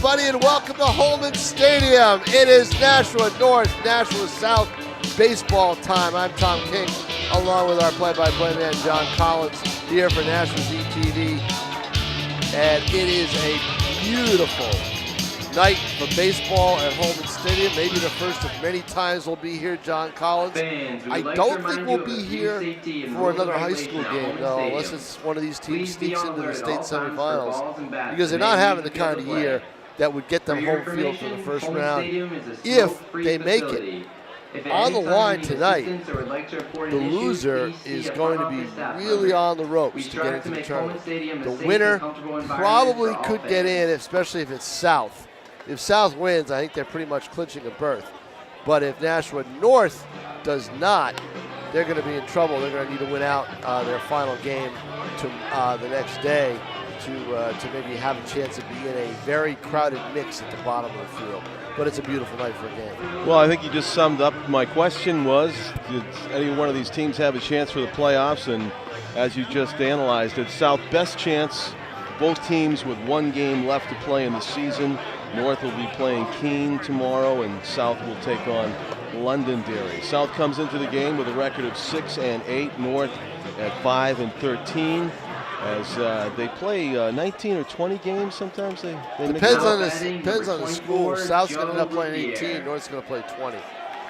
everybody, and welcome to Holman Stadium. It is Nashua North, Nashua South baseball time. I'm Tom King, along with our play-by-play man, John Collins, here for Nashua's ETV. And it is a beautiful night for baseball at Holman Stadium. Maybe the first of many times we'll be here, John Collins. I don't think we'll be here for another high school game, though, unless it's one of these teams sneaks into the state semifinals, because they're not having the kind of year that would get them home field for the first round if they make it. On the line tonight, the loser is going to be really on the ropes to get into the tournament. The winner probably could get in, especially if it's South. If South wins, I think they're pretty much clinching a berth. But if Nashua North does not, they're going to be in trouble. They're going to need to win out their final game to the next day to maybe have a chance of being in a very crowded mix at the bottom of the field. But it's a beautiful night for a game. Well, I think you just summed up. My question was, did any one of these teams have a chance for the playoffs? And as you just analyzed it, South best chance, both teams with one game left to play in the season. North will be playing Keene tomorrow, and South will take on Londonderry. South comes into the game with a record of 6-8. North at 5-13. As they play 19 or 20 games, sometimes they depends on the school. South's going to end up playing 18. North's going to play 20.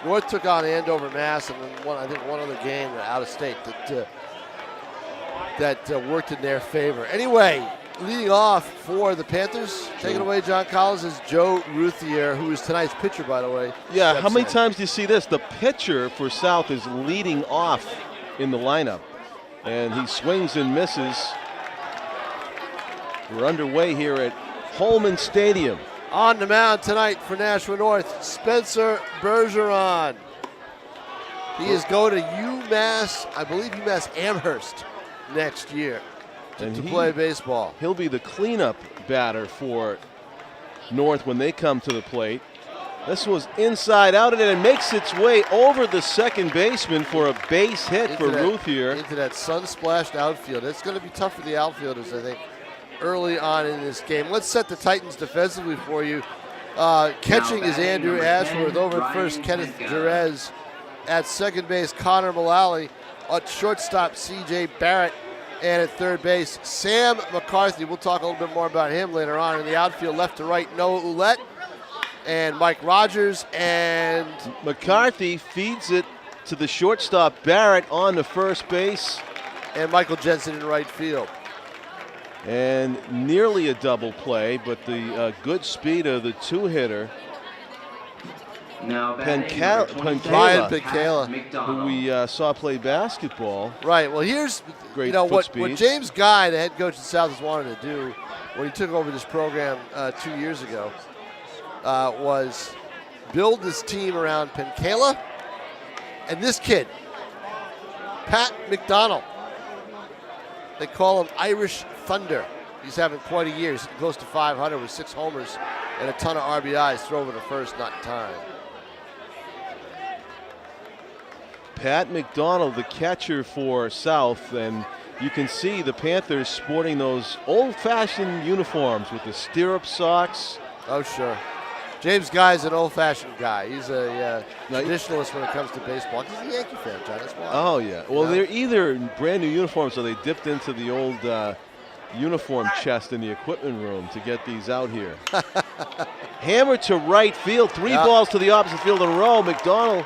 North took on Andover, Mass, and then I think one other game out of state that worked in their favor. Anyway, leading off for the Panthers, take it away, John Collins, is Joe Ruthier, who is tonight's pitcher, by the way. Yeah, how many times do you see this? The pitcher for South is leading off in the lineup, and he swings and misses. We're underway here at Holman Stadium. On the mound tonight for Nashua North, Spencer Bergeron. He is going to UMass, I believe UMass Amherst next year to play baseball. He'll be the cleanup batter for North when they come to the plate. This was inside out, and it makes its way over the second baseman for a base hit for Ruthier. Into that sun-splashed outfield. It's going to be tough for the outfielders, I think, early on in this game. Let's set the Titans defensively for you. Catching is Andrew Ashworth. Over at first, Kenneth Jerez. At second base, Connor Mullally. At shortstop, C.J. Barrett. And at third base, Sam McCarthy. We'll talk a little bit more about him later on. In the outfield, left to right, Noah Ouellette and Mike Rogers. And McCarthy feeds it to the shortstop, Barrett, on the first base. And Michael Jensen in right field. And nearly a double play, but the good speed of the two-hitter, Ryan Pencala, who we saw play basketball. Right. Well, here's what James Guy, the head coach of South, has wanted to do when he took over this program 2 years ago, was build this team around Pencala and this kid, Pat McDonald. They call him Irish Thunder. He's having quite a year. He's close to 500 with 6 homers and a ton of RBIs. Throw over to first, not in time. Pat McDonald, the catcher for South, and you can see the Panthers sporting those old-fashioned uniforms with the stirrup socks. Oh, sure. James Guy's an old-fashioned guy. He's a traditionalist when it comes to baseball. He's a Yankee fan, John. That's why. Oh, yeah. Well, they're either brand new uniforms or they dipped into the old uniform chest in the equipment room to get these out here. Hammer to right field. 3 balls to the opposite field in a row. McDonald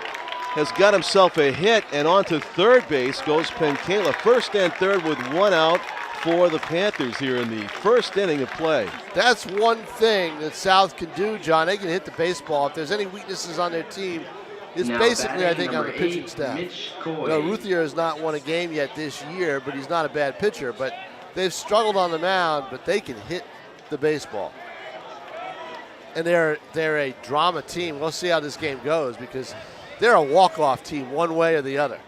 has got himself a hit, and onto third base goes Pencala. First and third with 1 out for the Panthers here in the first inning of play. That's one thing that South can do, John. They can hit the baseball. If there's any weaknesses on their team, it's basically, I think, on the pitching staff. Ruthier has not won a game yet this year, but he's not a bad pitcher. But they've struggled on the mound, but they can hit the baseball. And they're a drama team. We'll see how this game goes, because they're a walk-off team one way or the other.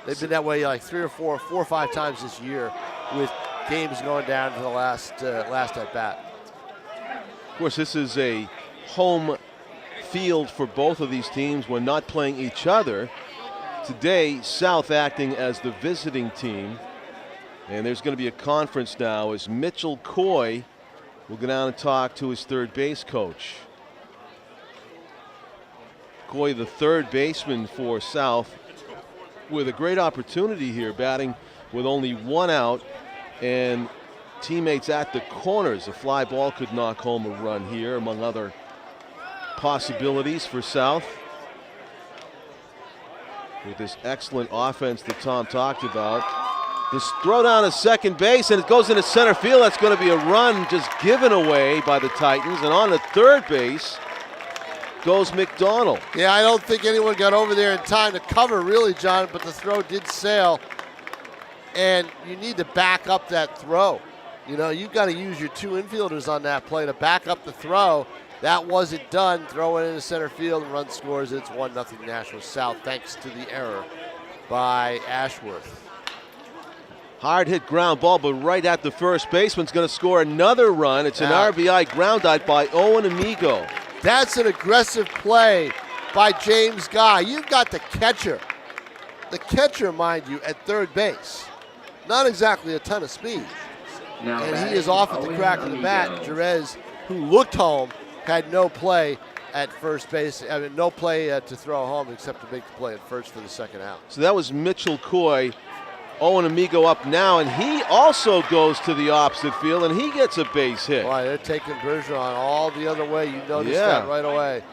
They've been that way like 4 or 5 times this year, with games going down to the last at bat. Of course, this is a home field for both of these teams when not playing each other. Today, South acting as the visiting team. And there's going to be a conference now as Mitchell Coy will go down and talk to his third base coach. Coy, the third baseman for South, with a great opportunity here, batting with only one out, and teammates at the corners. A fly ball could knock home a run here, among other possibilities for South. With this excellent offense that Tom talked about. This throw down to second base, and it goes into center field. That's going to be a run just given away by the Titans. And on to third base goes McDonald. Yeah, I don't think anyone got over there in time to cover, really, John, but the throw did sail. And you need to back up that throw. You know, you've got to use your two infielders on that play to back up the throw. That wasn't done. Throw it into center field and run scores. It's 1-0 Nashua South, thanks to the error by Ashworth. Hard hit ground ball, but right at the first baseman's going to score another run. It's an RBI ground out by Owen Amigo. That's an aggressive play by James Guy. You've got the catcher, mind you, at third base. Not exactly a ton of speed. And he is off at the crack of the bat. Jerez, who looked home, had no play at first base. I mean, no play to throw home except to make the play at first for the second out. So that was Mitchell Coy. Owen Amigo up now, and he also goes to the opposite field, and he gets a base hit. Boy, they're taking Bergeron all the other way. You noticed that right away.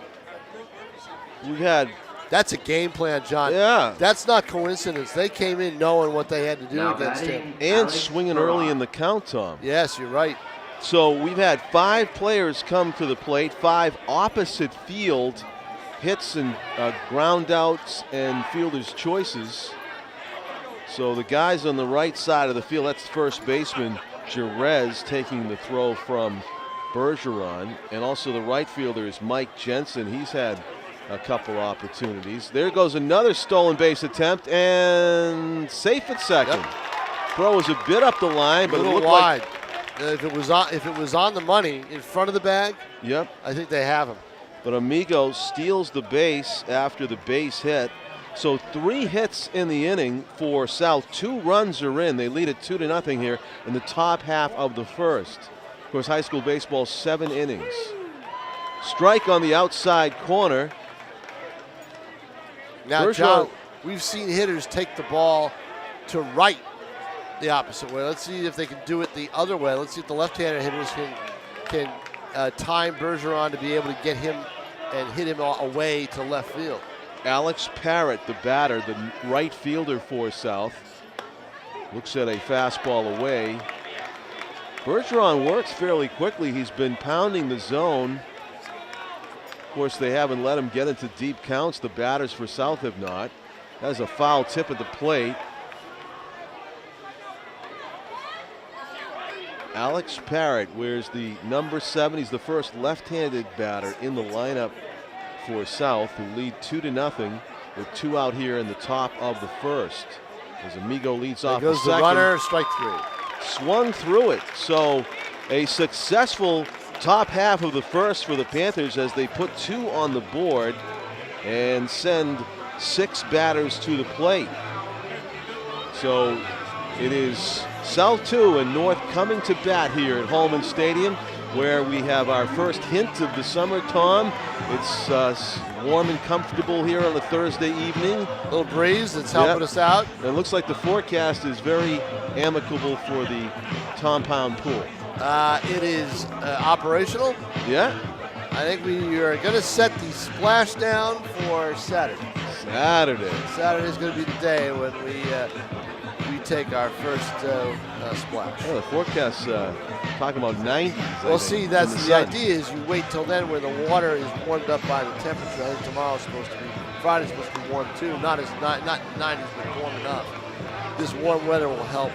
That's a game plan, John. Yeah. That's not coincidence. They came in knowing what they had to do against him. And swinging early in the count, Tom. Yes, you're right. So we've had 5 players come to the plate, 5 opposite field hits and ground outs and fielders' choices. So the guys on the right side of the field, that's first baseman Jerez taking the throw from Bergeron. And also the right fielder is Mike Jensen. He's had a couple opportunities. There goes another stolen base attempt, and safe at second. Yep. Throw was a bit up the line, but a it little looked wide. like If it was on the money in front of the bag, yep, I think they have him. But Amigo steals the base after the base hit. So 3 hits in the inning for South. 2 runs are in. They lead it 2-0 here in the top half of the first. Of course, high school baseball, 7 innings. Strike on the outside corner. Now, John, we've seen hitters take the ball to right the opposite way. Let's see if they can do it the other way. Let's see if the left-handed hitters can time Bergeron to be able to get him and hit him away to left field. Alex Parrott, the batter, the right fielder for South, looks at a fastball away. Bergeron works fairly quickly. He's been pounding the zone. Of course, they haven't let him get into deep counts. The batters for South have not. That is a foul tip at the plate. Alex Parrott wears the number 7. He's the first left-handed batter in the lineup for South, who lead 2-0 with 2 out here in the top of the first. As Amigo leads off the second. Goes the runner, strike 3. Swung through it. So a successful top half of the first for the Panthers as they put 2 on the board and send 6 batters to the plate. So it is South 2 and North coming to bat here at Holman Stadium, where we have our first hint of the summer, Tom. It's warm and comfortable here on a Thursday evening. A little breeze that's helping us out. And it looks like the forecast is very amicable for the Compound Pool. It is operational. Yeah. I think we are going to set the splash down for Saturday. Saturday's going to be the day when we take our first splash. Oh, the forecast's talking about 90s. Well, see, that's the idea is you wait till then when the water is warmed up by the temperature. I think Friday's supposed to be warm too. Not 90s, but warm enough. This warm weather will help,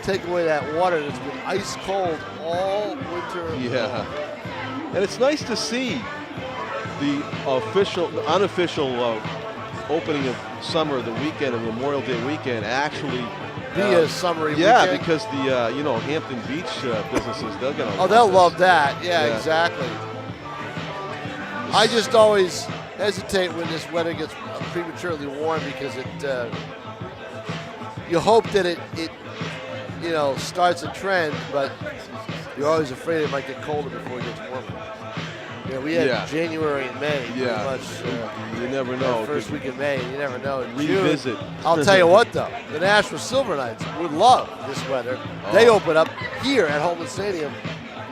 take away that water that's been ice cold all winter. Yeah. And it's nice to see the unofficial opening of summer, the weekend of Memorial Day weekend, actually be a summery weekend. Yeah, because the Hampton Beach businesses, they're gonna. Oh, they'll love that. Yeah, exactly. I just always hesitate when this weather gets prematurely warm because you hope that it starts a trend, but You're always afraid it might get colder before it gets warmer. Yeah, we had January and May. Yeah, much, you never know. First week in May, you never know. In Revisit. June, I'll tell you what, though, the Nashua Silver Knights would love this weather. They open up here at Holman Stadium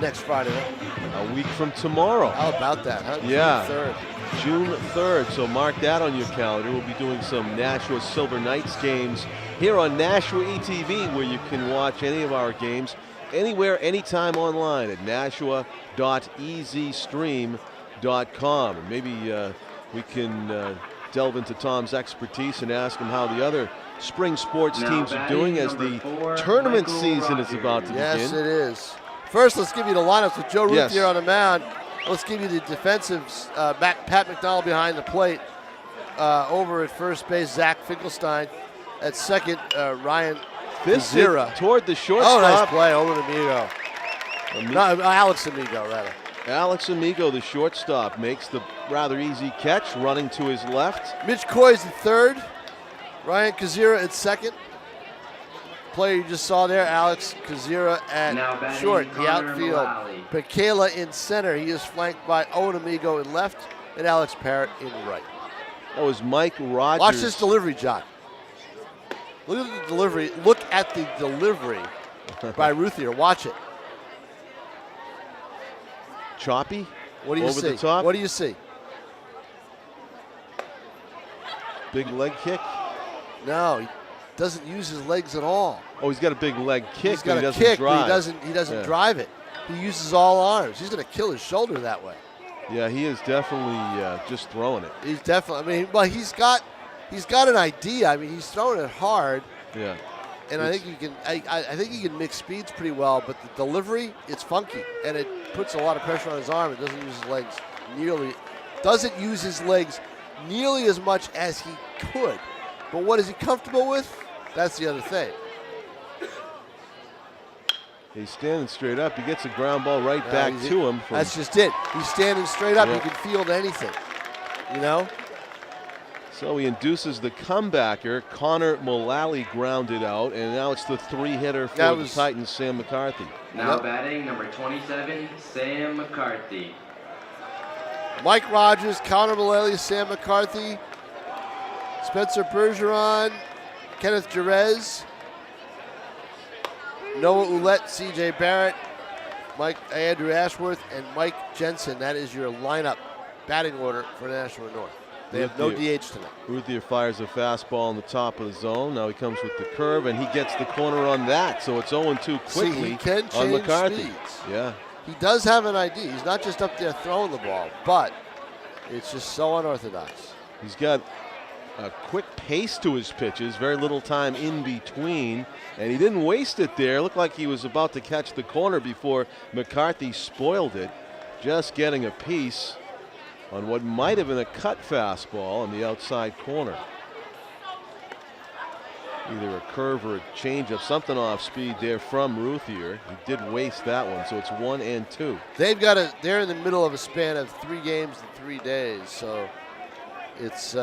next Friday night. A week from tomorrow. How about that, huh? Yeah. June 3rd. June 3rd, so mark that on your calendar. We'll be doing some Nashua Silver Knights games here on Nashua ETV, where you can watch any of our games anywhere, anytime online at nashua.easystream.com. And maybe we can delve into Tom's expertise and ask him how the other spring sports teams are doing as the tournament season is about to begin. Yes, it is. First, let's give you the lineups with Joe Ruth here on the mound. Let's give you the defensive, Pat McDonald behind the plate. Over at first base, Zach Finkelstein. At second, Ryan Kazira. Toward the shortstop. Oh, nice play over to Amigo. No, Alex Amigo, rather. Alex Amigo, the shortstop, makes the rather easy catch, running to his left. Mitch Coy's at third. Ryan Kazira at second. Player you just saw there, Alex Kazira at short, the outfield. Pekela in center. He is flanked by Owen Amigo in left and Alex Parrott in right. That was Mike Rogers. Watch this delivery, John. Look at the delivery. Look at the delivery by Ruthier. Watch it. Choppy. What do you see? Over the top. What do you see? Big leg kick. No, he doesn't use his legs at all. Oh, he's got a big leg kick. He's got but a he doesn't kick, drive. but he doesn't drive it. He uses all arms. He's going to kill his shoulder that way. Yeah, he is definitely just throwing it. He's definitely. I mean, well, he's got an idea. I mean, he's throwing it hard. Yeah. And I think he can. I think he can mix speeds pretty well. But the delivery, it's funky, and it puts a lot of pressure on his arm. It doesn't use his legs nearly. Doesn't use his legs nearly as much as he could. But what is he comfortable with? That's the other thing. He's standing straight up. He gets a ground ball right back to him. That's just it. He's standing straight up. He can field anything, you know? So he induces the comebacker. Connor Mullally grounded out, and now it's the three-hitter for the Titans, Sam McCarthy. Now batting, number 27, Sam McCarthy. Mike Rogers, Connor Mullally, Sam McCarthy, Spencer Bergeron, Kenneth Jerez, Noah Ouellette, C.J. Barrett, Andrew Ashworth, and Mike Jensen. That is your lineup batting order for Nashua North. They have no DH tonight. Ruthier fires a fastball on the top of the zone. Now he comes with the curve, and he gets the corner on that. So it's 0-2 quickly he can on change McCarthy. Speeds. Yeah. He does have an idea. He's not just up there throwing the ball, but it's just so unorthodox. He's got a quick pace to his pitches, very little time in between, and he didn't waste it there. Looked like he was about to catch the corner before McCarthy spoiled it, just getting a piece on what might have been a cut fastball on the outside corner. Either a curve or a changeup, something off speed there from Ruthier. He did waste that one, so it's 1-2. They're in the middle of a span of 3 games in 3 days, so it's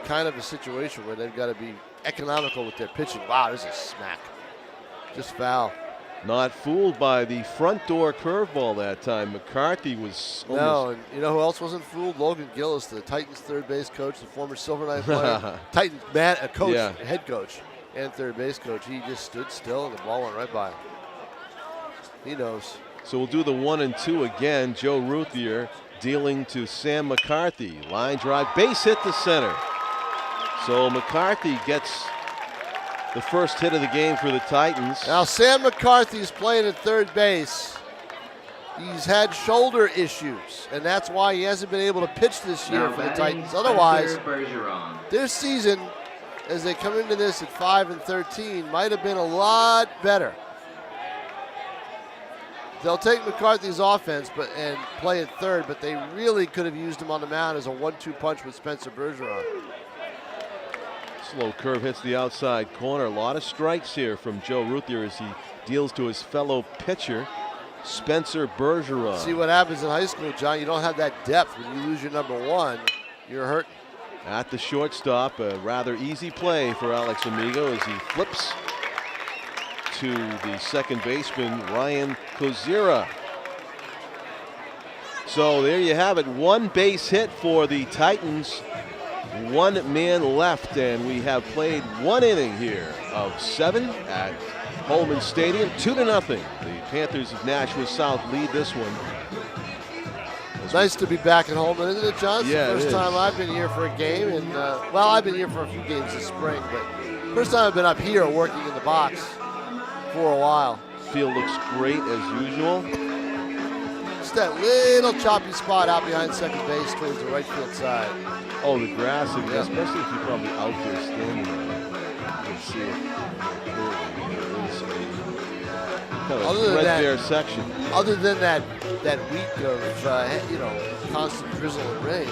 kind of a situation where they've got to be economical with their pitching. Wow, there's a smack. Just foul. Not fooled by the front door curveball that time. McCarthy was almost... No, and you know who else wasn't fooled? Logan Gillis, the Titans third base coach, the former Silver Knight player. Titans coach, head coach, and third base coach. He just stood still and the ball went right by him. He knows. So we'll do the 1-2 again. Joe Ruthier dealing to Sam McCarthy. Line drive, base hit to center. So McCarthy gets the first hit of the game for the Titans. Now Sam McCarthy's playing at third base. He's had shoulder issues, and that's why he hasn't been able to pitch this year for the Titans. Otherwise, their season, as they come into this at 5-13, might have been a lot better. They'll take McCarthy's offense and play at third, but they really could have used him on the mound as a 1-2 punch with Spencer Bergeron. Slow curve hits the outside corner. A lot of strikes here from Joe Ruthier as he deals to his fellow pitcher, Spencer Bergeron. See what happens in high school, John. You don't have that depth. When you lose your number 1, you're hurt. At the shortstop, a rather easy play for Alex Amigo as he flips to the second baseman, Ryan Kozira. So there you have it. One base hit for the Titans. One man left, and we have played one inning here of 7 at Holman Stadium. 2-0. The Panthers of Nashua South lead this one. It's nice to be back at Holman, isn't it, John? It's Yeah, the first time I've been here for a game, and well, I've been here for a few games this spring, but first time I've been up here working in the box for a while. Field looks great as usual. Just that little choppy spot out behind second base towards the right field side. Oh, the grass, especially if you're probably out there standing there. You can see it clearly. There is a kind of threadbare section. Other than that week of constant drizzle and rain,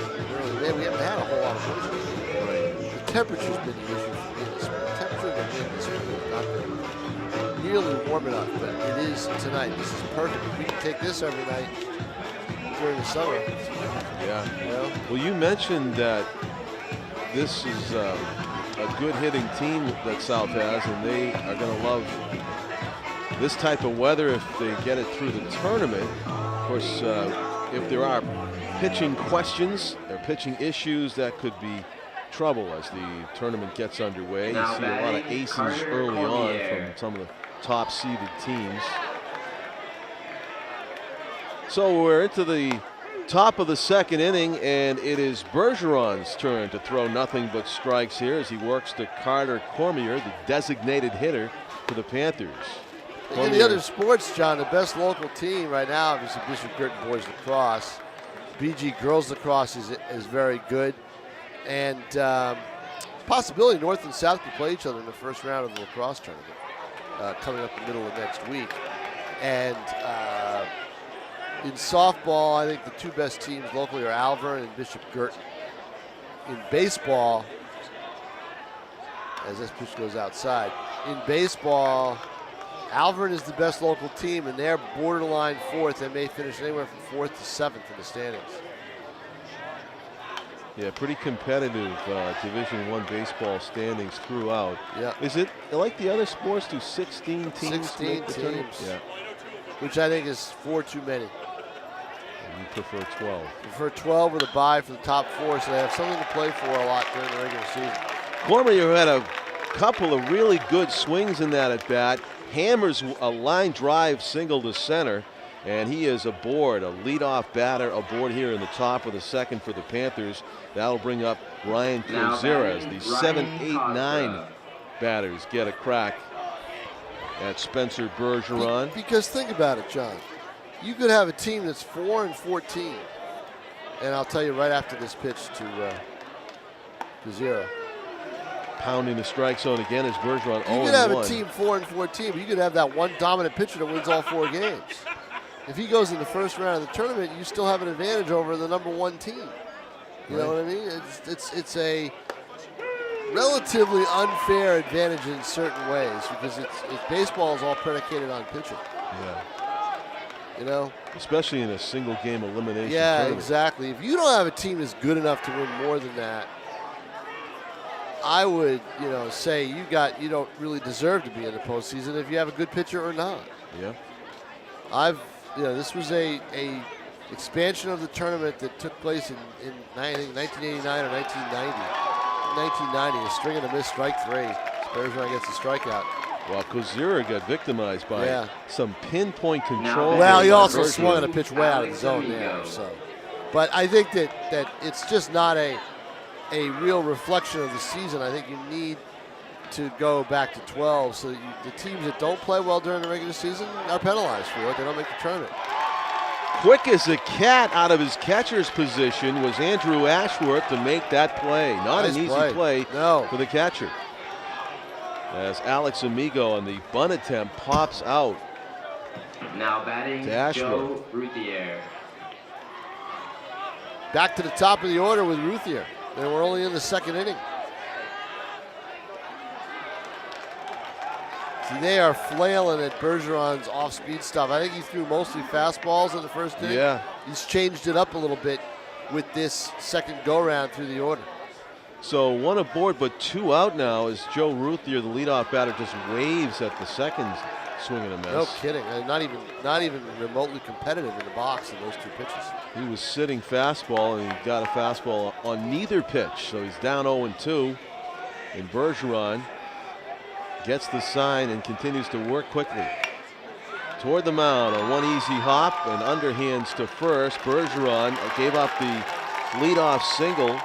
really, we haven't had a whole lot of moisture. Right. The temperature's been the issue for me this spring. The temperature of the wind this spring has not been nearly warm enough, but it is tonight. This is perfect. We can take this every night during the summer. Yeah. You know? Well, you mentioned that this is a good hitting team that South has, and they are going to love this type of weather if they get it through the tournament. Of course, if there are pitching questions or pitching issues, that could be trouble as the tournament gets underway. You see a lot of aces early on from some of the top seeded teams. So we're into the top of the second inning, and it is Bergeron's turn to throw nothing but strikes here as he works to Carter Cormier, the designated hitter for the Panthers. In the other sports, John, the best local team right now is the Bishop Girton Boys Lacrosse. BG Girls Lacrosse is very good. And possibility North and South could play each other in the first round of the lacrosse tournament coming up in the middle of next week. And in softball, I think the two best teams locally are Alvern and Bishop Girton. In baseball, as this pitch goes outside, in baseball, Alvern is the best local team, and they're borderline fourth. They may finish anywhere from 4th to 7th in the standings. Yeah, pretty competitive Division I baseball standings throughout. Yeah. Is it like the other sports? Do 16 teams? 16 teams. Yeah. Which I think is 4 too many. And you prefer 12. Prefer 12 with a bye for the top 4, so they have something to play for a lot during the regular season. Cormier had a couple of really good swings in that at bat. Hammers a line drive single to center, and he is aboard, a leadoff batter aboard here in the top of the second for the Panthers. That'll bring up Ryan Kozira as the 7, 8, 9 batters get a crack at Spencer Bergeron. Because think about it, John. You could have a team that's 4-14, and I'll tell you right after this pitch to Kozira. Pounding the strike zone again as Bergeron 0-1. You could have a team 4-14, but you could have that one dominant pitcher that wins all 4 games. If he goes in the first round of the tournament, you still have an advantage over the number 1 team. You know what I mean? It's a relatively unfair advantage in certain ways because baseball is all predicated on pitching. Yeah. You know? Especially in a single game elimination tournament. Exactly. If you don't have a team that's good enough to win more than that, I would, say you don't really deserve to be in the postseason if you have a good pitcher or not. Yeah. This was a expansion of the tournament that took place in I think 1989 or 1990. 1990, a string of the missed strike 3. Bergeron gets a strikeout. Well, Kozira got victimized by some pinpoint control. Well, he also swung on a pitch way out of the zone there. So, but I think that it's just not a real reflection of the season. I think you need to go back to 12 so that the teams that don't play well during the regular season are penalized for it. They don't make the tournament. Quick as a cat out of his catcher's position was Andrew Ashworth to make that play. Not an easy play for the catcher. As Alex Amigo on the bunt attempt pops out. Now batting Joe Ruthier. Back to the top of the order with Ruthier. They were only in the second inning. See, they are flailing at Bergeron's off-speed stuff. I think he threw mostly fastballs in the first inning. Yeah. He's changed it up a little bit with this second go-round through the order. So 1 aboard, but 2 out now as Joe Ruthier, the leadoff batter, just waves at the second swing and a miss. No kidding. And not even remotely competitive in the box in those two pitches. He was sitting fastball, and he got a fastball on neither pitch. So he's down 0-2. And Bergeron gets the sign and continues to work quickly toward the mound on one easy hop and underhands to first. Bergeron gave up the leadoff single,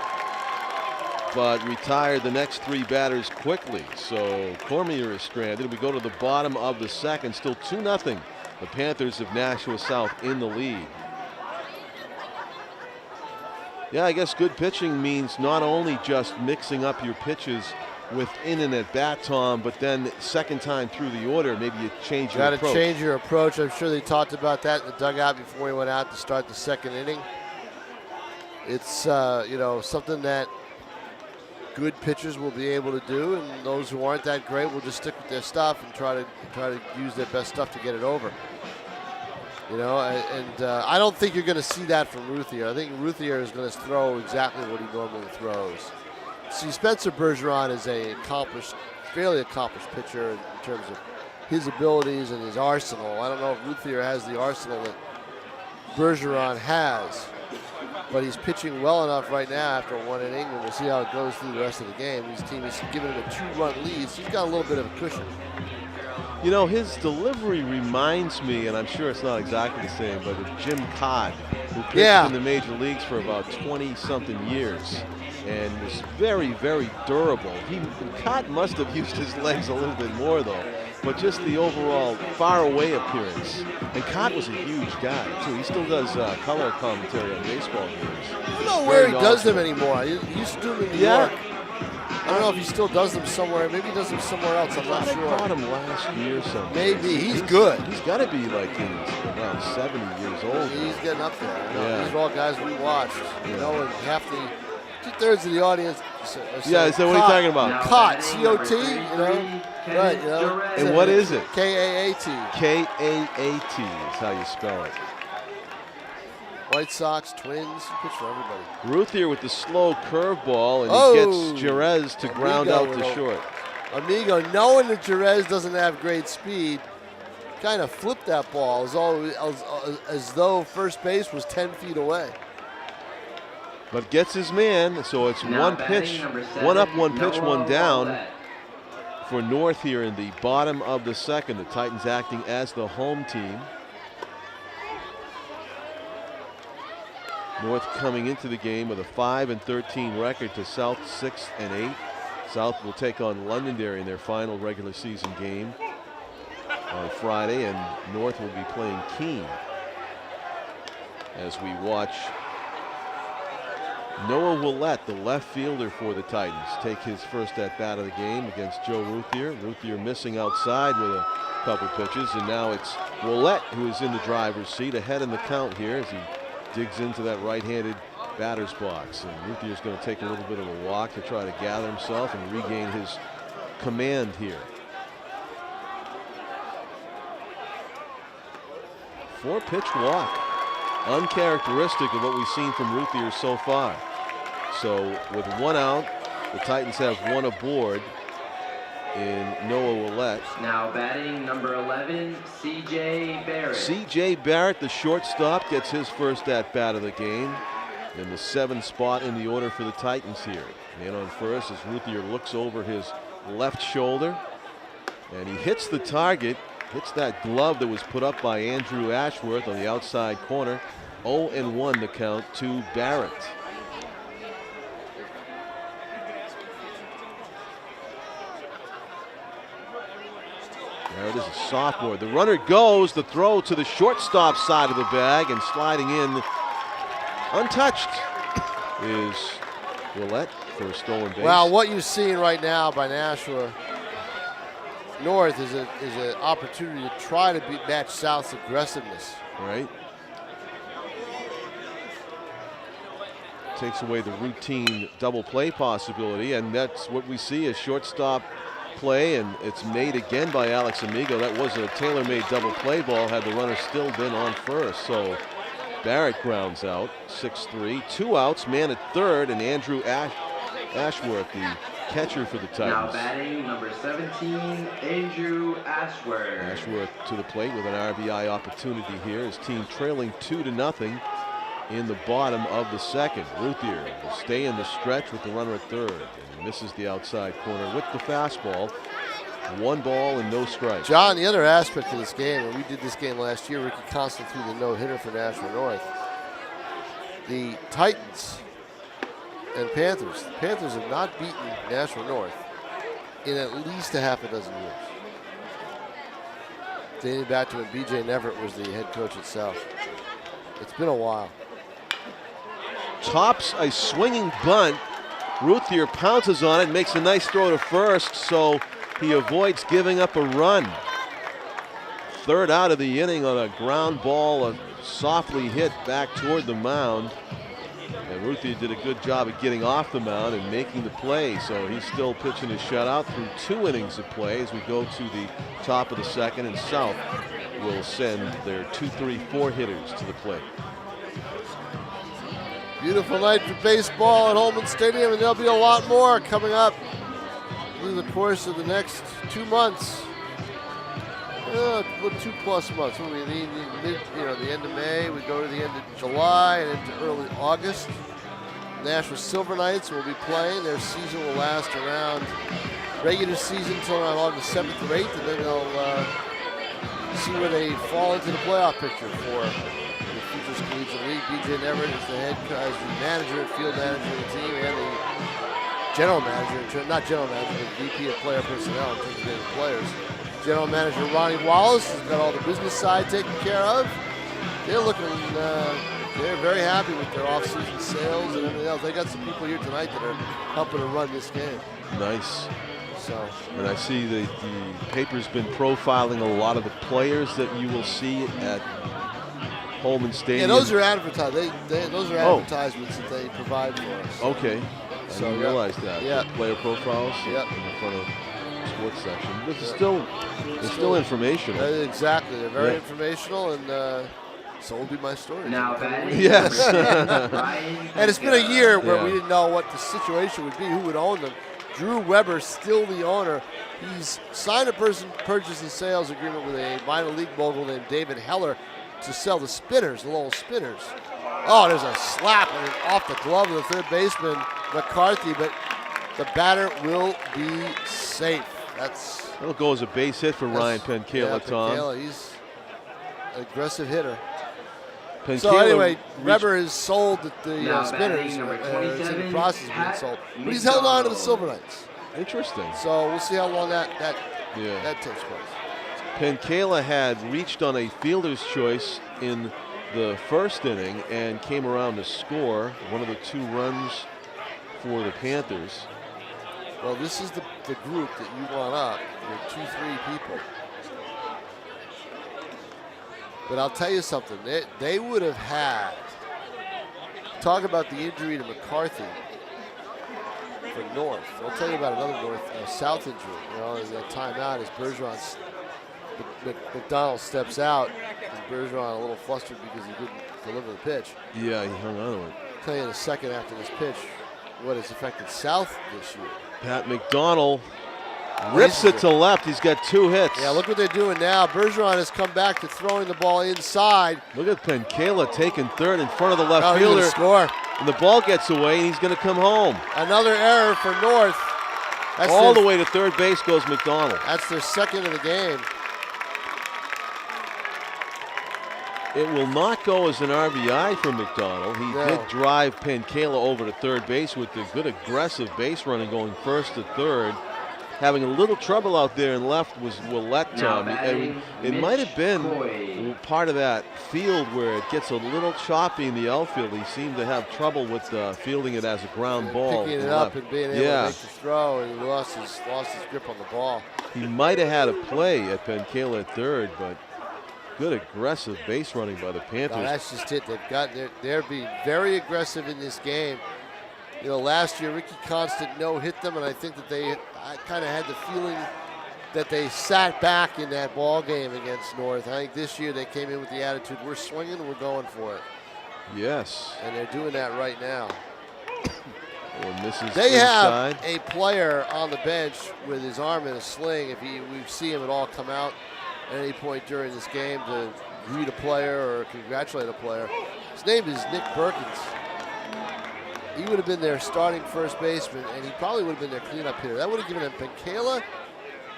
but retired the next three batters quickly. So Cormier is stranded. We go to the bottom of the second, still 2-0. The Panthers of Nashua South in the lead. Yeah, I guess good pitching means not only just mixing up your pitches within an at-bat, Tom, but then second time through the order, maybe you change your approach. Got to change your approach. I'm sure they talked about that in the dugout before he went out to start the second inning. It's something that good pitchers will be able to do, and those who aren't that great will just stick with their stuff and try to use their best stuff to get it over. I don't think you're going to see that from Ruthier. I think Ruthier is going to throw exactly what he normally throws. See, Spencer Bergeron is a fairly accomplished pitcher in terms of his abilities and his arsenal. I don't know if Ruthier has the arsenal that Bergeron has, but he's pitching well enough right now after one inning, and we'll see how it goes through the rest of the game. His team is giving him a 2-run lead, so he's got a little bit of a cushion. His delivery reminds me, and I'm sure it's not exactly the same, but of Jim Codd, who pitched in the major leagues for about 20-something years and was very, very durable. Codd must have used his legs a little bit more, though, but just the overall far-away appearance. And Codd was a huge guy, too. He still does color commentary on baseball games. I don't know where he does them anymore. He used to do them in New York. I don't know if he still does them somewhere. Maybe he does them somewhere else. I'm not sure. I caught him last year somewhere. Maybe. He's good. He's got to be like around 70 years old. He's getting up there. These are all guys we watched. And half the 2/3 of the audience. So what are you talking about? COT, C-O-T, Right, And what is it? K-A-A-T. K-A-A-T is how you spell it. White Sox, Twins, he pitched for everybody. Ruthier with the slow curveball, and he gets Jerez to ground out to short. Amigo, knowing that Jerez doesn't have great speed, kind of flipped that ball as though first base was 10 feet away. But gets his man, so it's one pitch, one up, one pitch, one down for North here in the bottom of the second. The Titans acting as the home team. North coming into the game with a 5-13 record to South 6-8. South will take on Londonderry in their final regular season game on Friday, and North will be playing Keene as we watch Noah Willett, the left fielder for the Titans, take his first at bat of the game against Joe Ruthier. Ruthier missing outside with a couple pitches, and now it's Willett who is in the driver's seat, ahead in the count here as he digs into that right-handed batter's box. And Ruthier's going to take a little bit of a walk to try to gather himself and regain his command here. 4-pitch walk, uncharacteristic of what we've seen from Ruthier so far. So with one out, the Titans have one aboard in Noah Willett. Now batting number 11, C.J. Barrett. C.J. Barrett, the shortstop, gets his first at-bat of the game. In the 7th spot in the order for the Titans here. Man on first as Ruthier looks over his left shoulder. And he hits the target, hits that glove that was put up by Andrew Ashworth on the outside corner. 0-1 the count to Barrett. Barrett is a sophomore. The runner goes, the throw to the shortstop side of the bag, and sliding in untouched is Willett for a stolen base. Well, what you're seeing right now by Nashua North is an opportunity to try to match South's aggressiveness. Right. Takes away the routine double play possibility, and that's what we see as shortstop play, and it's made again by Alex Amigo. That was a tailor-made double play ball had the runner still been on first. So Barrett grounds out, 6-3, 2 outs, man at third, and Andrew Ashworth, the catcher for the Now Titans. batting number 17, Andrew Ashworth. Ashworth to the plate with an RBI opportunity here. His team trailing 2-0 in the bottom of the second. Ruthier will stay in the stretch with the runner at third and misses the outside corner with the fastball. 1 ball and no strikes. John, the other aspect of this game, and we did this game last year, Ricky Constant threw the no-hitter for Nashua North. The Titans and Panthers. The Panthers have not beaten Nashua North in at least a half a dozen years. Dating back to when B.J. Neverett was the head coach at South. It's been a while. Tops a swinging bunt. Ruthier pounces on it, makes a nice throw to first, so he avoids giving up a run. Third out of the inning on a ground ball, softly hit back toward the mound. And Ruthier did a good job of getting off the mound and making the play, so he's still pitching his shutout through 2 innings of play as we go to the top of the second, and South will send their 2, 3, 4 hitters to the plate. Beautiful night for baseball at Holman Stadium, and there'll be a lot more coming up through the course of the next 2 months. 2+ months. We'll be the end of May. We go to the end of July and into early August. Nashua Silver Knights will be playing. Their season will last around regular season until around August 7th or 8th, and then they'll see where they fall into the playoff picture for the Futures Collegiate League. B.J. Neverett is the manager, field manager of the team, and the general manager, not general manager, but VP of player personnel in terms of getting players. General manager Ronnie Wallace has got all the business side taken care of. They're looking, they're very happy with their off-season sales and everything else. They got some people here tonight that are helping to run this game. Nice. So. And I see the paper's been profiling a lot of the players that you will see at Holman Stadium. Yeah, those are advertised. Those are advertisements that they provide for us. Okay. I didn't realize that. Yeah. The player profiles in the front of the sports section. But it's still informational. Exactly. They're very informational, and so will be my story. Now, yes. And it's been a year where we didn't know what the situation would be, who would own them. Drew Weber, still the owner. He's signed a purchase and sales agreement with a minor league mogul named David Heller to sell the spinners, the little spinners. Oh, there's a slap off the glove of the third baseman, McCarthy, but the batter will be safe. That'll go as a base hit for Ryan Penkela, Tom. Penkela, he's an aggressive hitter. Penkela So anyway, Weber has sold the spinners. It's in the process of being sold. But he's held on to the Silver Knights. Interesting. So we'll see how long that takes place. Penkela had reached on a fielder's choice in the first inning and came around to score one of the 2 runs for the Panthers. Well, this is the group that you want up with 2-3 people. But I'll tell you something. They would have had, talk about the injury to McCarthy for North. I'll tell you about another South injury. In that timeout as Bergeron, McDonald steps out, and Bergeron a little flustered because he didn't deliver the pitch. Yeah, he hung on to it. I'll tell you in a second after this pitch what has affected South this year. Pat McDonald rips it to left. He's got 2 hits. Yeah, look what they're doing now. Bergeron has come back to throwing the ball inside. Look at Penkela taking third in front of the left fielder. He's gonna score. And the ball gets away, and he's going to come home. Another error for North. All the way to third base goes McDonald. That's their second of the game. It will not go as an RBI for McDonald. He did drive Penkela over to third base with the good aggressive base running going first to third. Having a little trouble out there in left was Willette, Tom. It might have been part of that field where it gets a little choppy in the outfield. He seemed to have trouble with fielding it as a ground ball. Picking it up and being able to make the throw, and he lost his grip on the ball. He might have had a play at Penkela at third, but good aggressive base running by the Panthers. No, that's just it. They're being very aggressive in this game. Last year Ricky Constant hit them, and I think that I kind of had the feeling that they sat back in that ball game against North. I think this year they came in with the attitude, we're swinging, we're going for it. Yes. And they're doing that right now. They have a player on the bench with his arm in a sling. We see him at all come out at any point during this game to greet a player or congratulate a player. His name is Nick Perkins. He would have been their starting first baseman, and he probably would have been their cleanup hitter. That would have given him Penkala,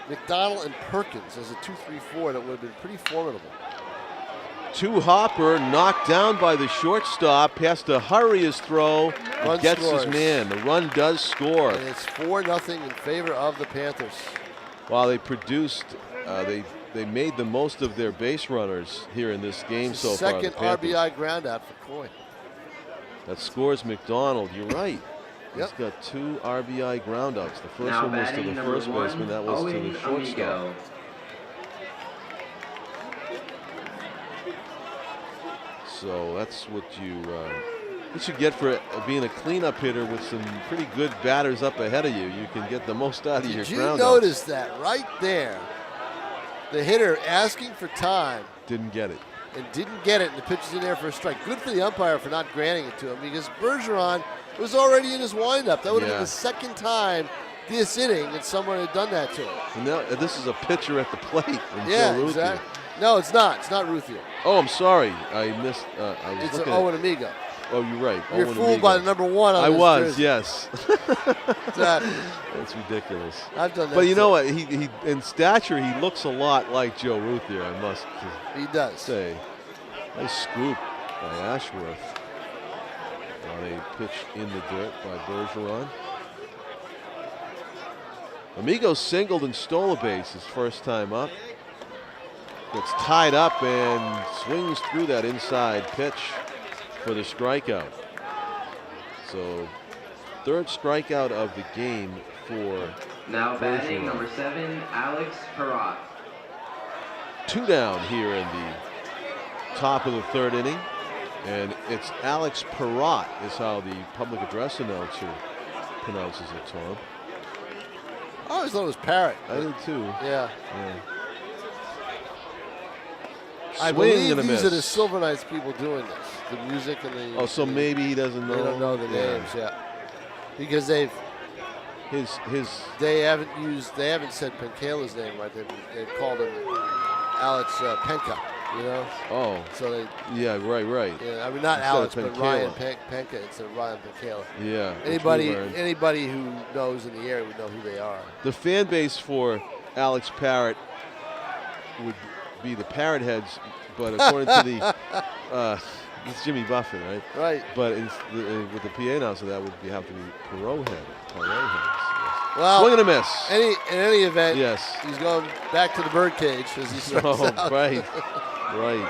McDonald, and Perkins as a 2-3-4. That would have been pretty formidable. Hopper knocked down by the shortstop, has to hurry his throw, and gets scores. his man. The run does score. And it's 4-0 in favor of the Panthers. While they produced, they made the most of their base runners here in this game so far. Second RBI ground out for Coy. That scores McDonald. You're right. Yep. He's got 2 RBI groundouts. The first one was to the first baseman. That was to the shortstop. So that's what you get for being a cleanup hitter with some pretty good batters up ahead of you. You can get the most out of your groundouts. Did you notice that right there? The hitter asking for time. Didn't get it. And didn't get it, and the pitch is in there for a strike. Good for the umpire for not granting it to him because Bergeron was already in his windup. That would have been the second time this inning that someone had done that to him. And now, this is a pitcher at the plate. Yeah, exactly. No, it's not. It's not Ruthier. Oh, I'm sorry. I missed. It's an Owen Amigo. Oh, you're right. You're fooled by the number 1 on this jersey. Yes. Exactly. That's ridiculous. I've done that. But you know what? He in stature, he looks a lot like Joe Ruthier, I must He does. say. Nice scoop by Ashworth. On a pitch in the dirt by Bergeron. Amigo singled and stole a base his first time up. Gets tied up and swings through that inside pitch for the strikeout. So, 3rd strikeout of the game for now batting number 7, Alex Perrott. 2 down here in the top of the 3rd inning. And it's Alex Perrott is how the public address announcer pronounces it, Tom. I always thought it was Parrott. I did too. Yeah. I Swing believe and a these are the miss. Silver Knights people doing this. The music and the. Oh, so maybe he doesn't know. They don't know the names, because they haven't said Penkala's name right. They've called him Alex Penka. You know. Oh. So they. Yeah. Right. Yeah. I mean, not Instead Alex, of but Ryan Penka instead of Ryan Penkala. Yeah. Anybody who knows in the area would know who they are. The fan base for Alex Parrott would be the Parrot Heads, but according to the it's Jimmy Buffett, right? Right. But with the PA announcer, that would have to be Perot Heads. Yes. Well, swing and a miss. In any event, yes, he's going back to the birdcage as he strikes out. Right.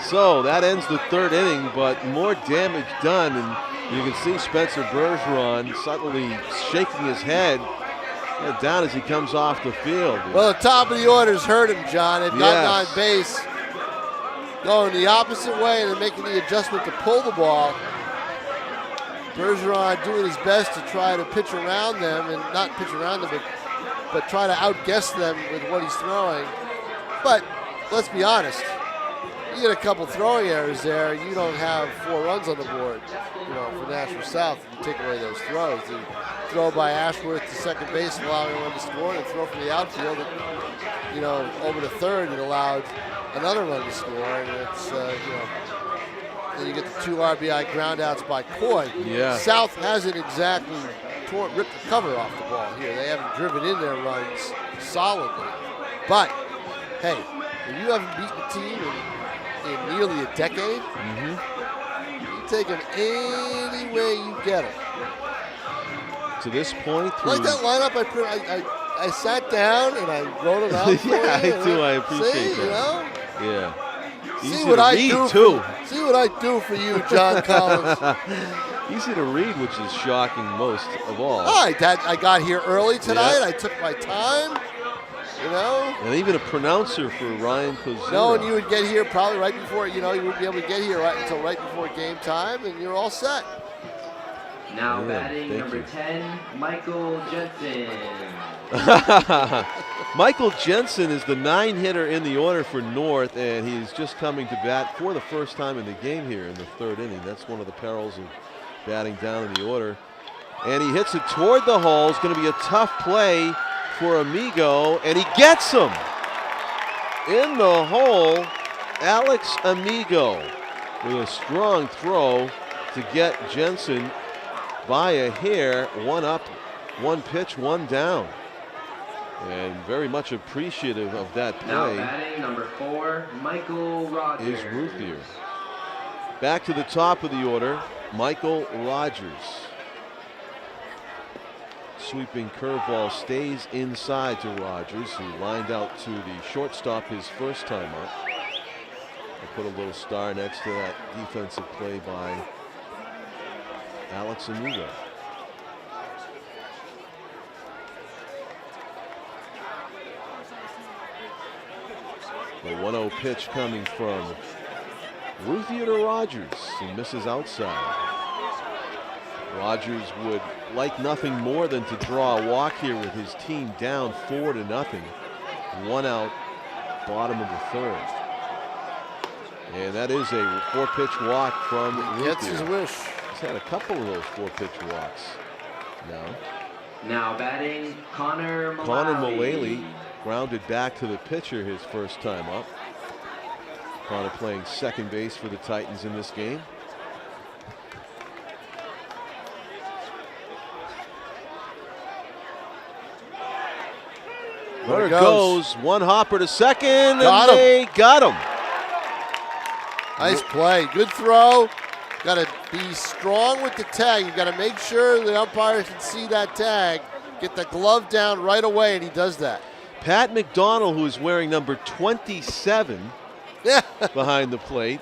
So that ends the 3rd inning, but more damage done, and you can see Spencer Bergeron subtly shaking his head down as he comes off the field. Well, the top of the orders hurt him, John. They've gotten on base, going the opposite way, and then making the adjustment to pull the ball. Bergeron doing his best to try to pitch around them, and not pitch around them, but try to outguess them with what he's throwing. But let's be honest, you get a couple throwing errors there, you don't have 4 runs on the board, for Nashua South. You take away those throws. The throw by Ashworth to second base, allowing a run to score, and throw from the outfield, over to third, it allowed another run to score, and it's, then you get the 2 RBI groundouts by Coy. Yeah. South hasn't exactly ripped the cover off the ball here. They haven't driven in their runs solidly. But, hey, if you haven't beaten a team in nearly a decade, you take them any way you get them. To this point, like that lineup, I sat down and I wrote it out. Yeah, I do. I appreciate that. Yeah. See what I do for you, John Collins. Easy to read, which is shocking most of all. I got here early tonight. I took my time. And even a pronouncer for Ryan Kozura. No, and you would get here probably right before, you wouldn't be able to get here until right before game time, and you're all set. Now batting number 10, Michael Jensen. Michael Jensen is the 9-hitter in the order for North, and he's just coming to bat for the first time in the game here in the 3rd inning. That's one of the perils of batting down in the order. And he hits it toward the hole. It's going to be a tough play for Amigo, and he gets him. In the hole, Alex Amigo with a strong throw to get Jensen by a hair. One up, one pitch, one down. And very much appreciative of that play. Now batting number 4, Michael Rogers. Is Ruthier. Back to the top of the order, Michael Rogers. Sweeping curveball stays inside to Rogers, who lined out to the shortstop his first time up. I put a little star next to that defensive play by Alex Amigo. The 1-0 pitch coming from Ruthier to Rogers. He misses outside. Rogers would like nothing more than to draw a walk here with his team down 4-0. 1 out, bottom of the third. And that is a 4-pitch walk from Ruthier. Gets his wish. He's had a couple of those 4-pitch walks now. Now batting Connor Mullally. Connor Mullally grounded back to the pitcher his first time up. Connor playing second base for the Titans in this game. Runner goes, one hopper to second, Got and they got him. Nice play, good throw. Got to be strong with the tag. You got to make sure the umpire can see that tag. Get the glove down right away, and he does that. Pat McDonald, who is wearing number 27 behind the plate.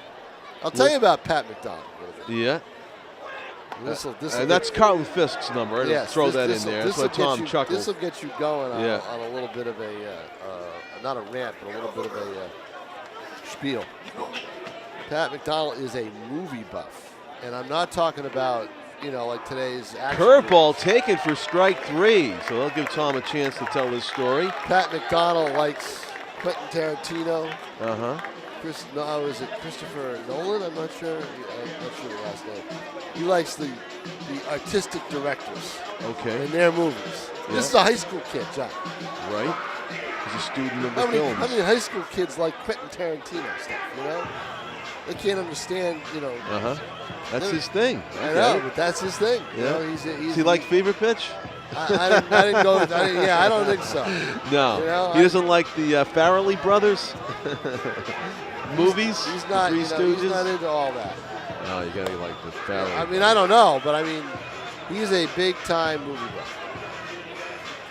I'll tell you about Pat McDonald. Yeah. This'll And that's Carlton Fisk's number. Yes, throw that in there. That's why Tom chuckles. This will get you going on a little bit of a, not a rant, but a little bit of a spiel. Pat McDonald is a movie buff. And I'm not talking about, like today's action. Curveball taken for strike 3. So they'll give Tom a chance to tell this story. Pat McDonald likes Quentin Tarantino. Uh-huh. Is it Christopher Nolan? I'm not sure. I'm not sure the last name. He likes the artistic directors. Okay. In their movies. Yeah. This is a high school kid, John. Right. He's a student of the films. How many high school kids like Quentin Tarantino stuff, They can't understand, Uh-huh. That's his thing. I know, but that's his thing. Yeah. Does he like Fever Pitch? I didn't go with that. Yeah, I don't think so. No. He doesn't like the Farrelly brothers movies? He's not, Three Stooges? he's not into all that. No, you gotta like the Farrelly. I don't know, but he's a big-time movie buff.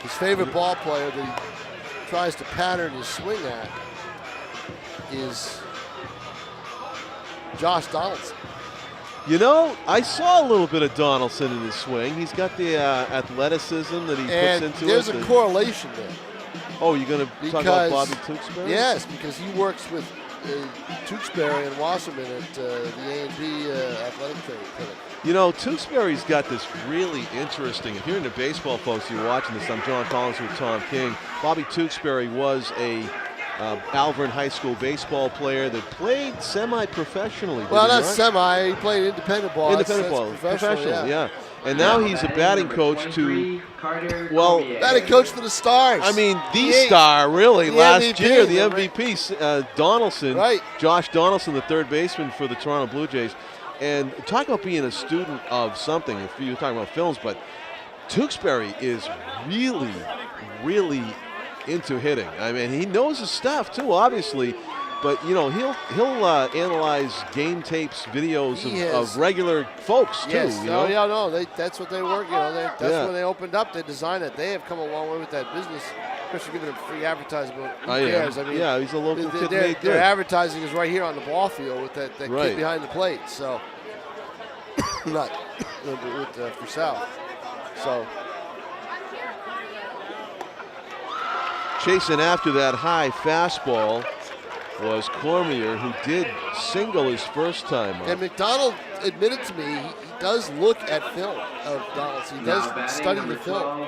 His favorite ball player that he tries to pattern his swing at is Josh Donaldson. I saw a little bit of Donaldson in his swing. He's got the athleticism that he puts into it. There's a correlation there. Oh, you're going to talk about Bobby Tewksbury? Yes, because he works with Tewksbury and Wasserman at the A&B Athletic Training Clinic. Tewksbury's got this really interesting, if you're into baseball, folks, you're watching this. I'm John Collins with Tom King. Bobby Tewksbury was a Alvern High School baseball player that played semi-professionally. Well, not semi. He played independent ball. Independent ball, professional, yeah. And now he's a batting coach batting coach for the Stars. The star, really, last MVP, year, the MVP, Donaldson, right. Josh Donaldson, the third baseman for the Toronto Blue Jays. And talk about being a student of something, if you're talking about films, but Tewksbury is really, really into hitting. He knows his stuff too, obviously, but he'll analyze game tapes, videos of regular folks too. Yes, that's what they work. That's when they opened up. They designed it. They have come a long way with that business, especially giving them free advertisement. Who cares? He's a local kid. Their advertising is right here on the ball field with that kid behind the plate. So, not for South. So. Chasing after that high fastball was Cormier, who did single his first time up. And McDonald admitted to me he does look at film of Donaldson. He does study the film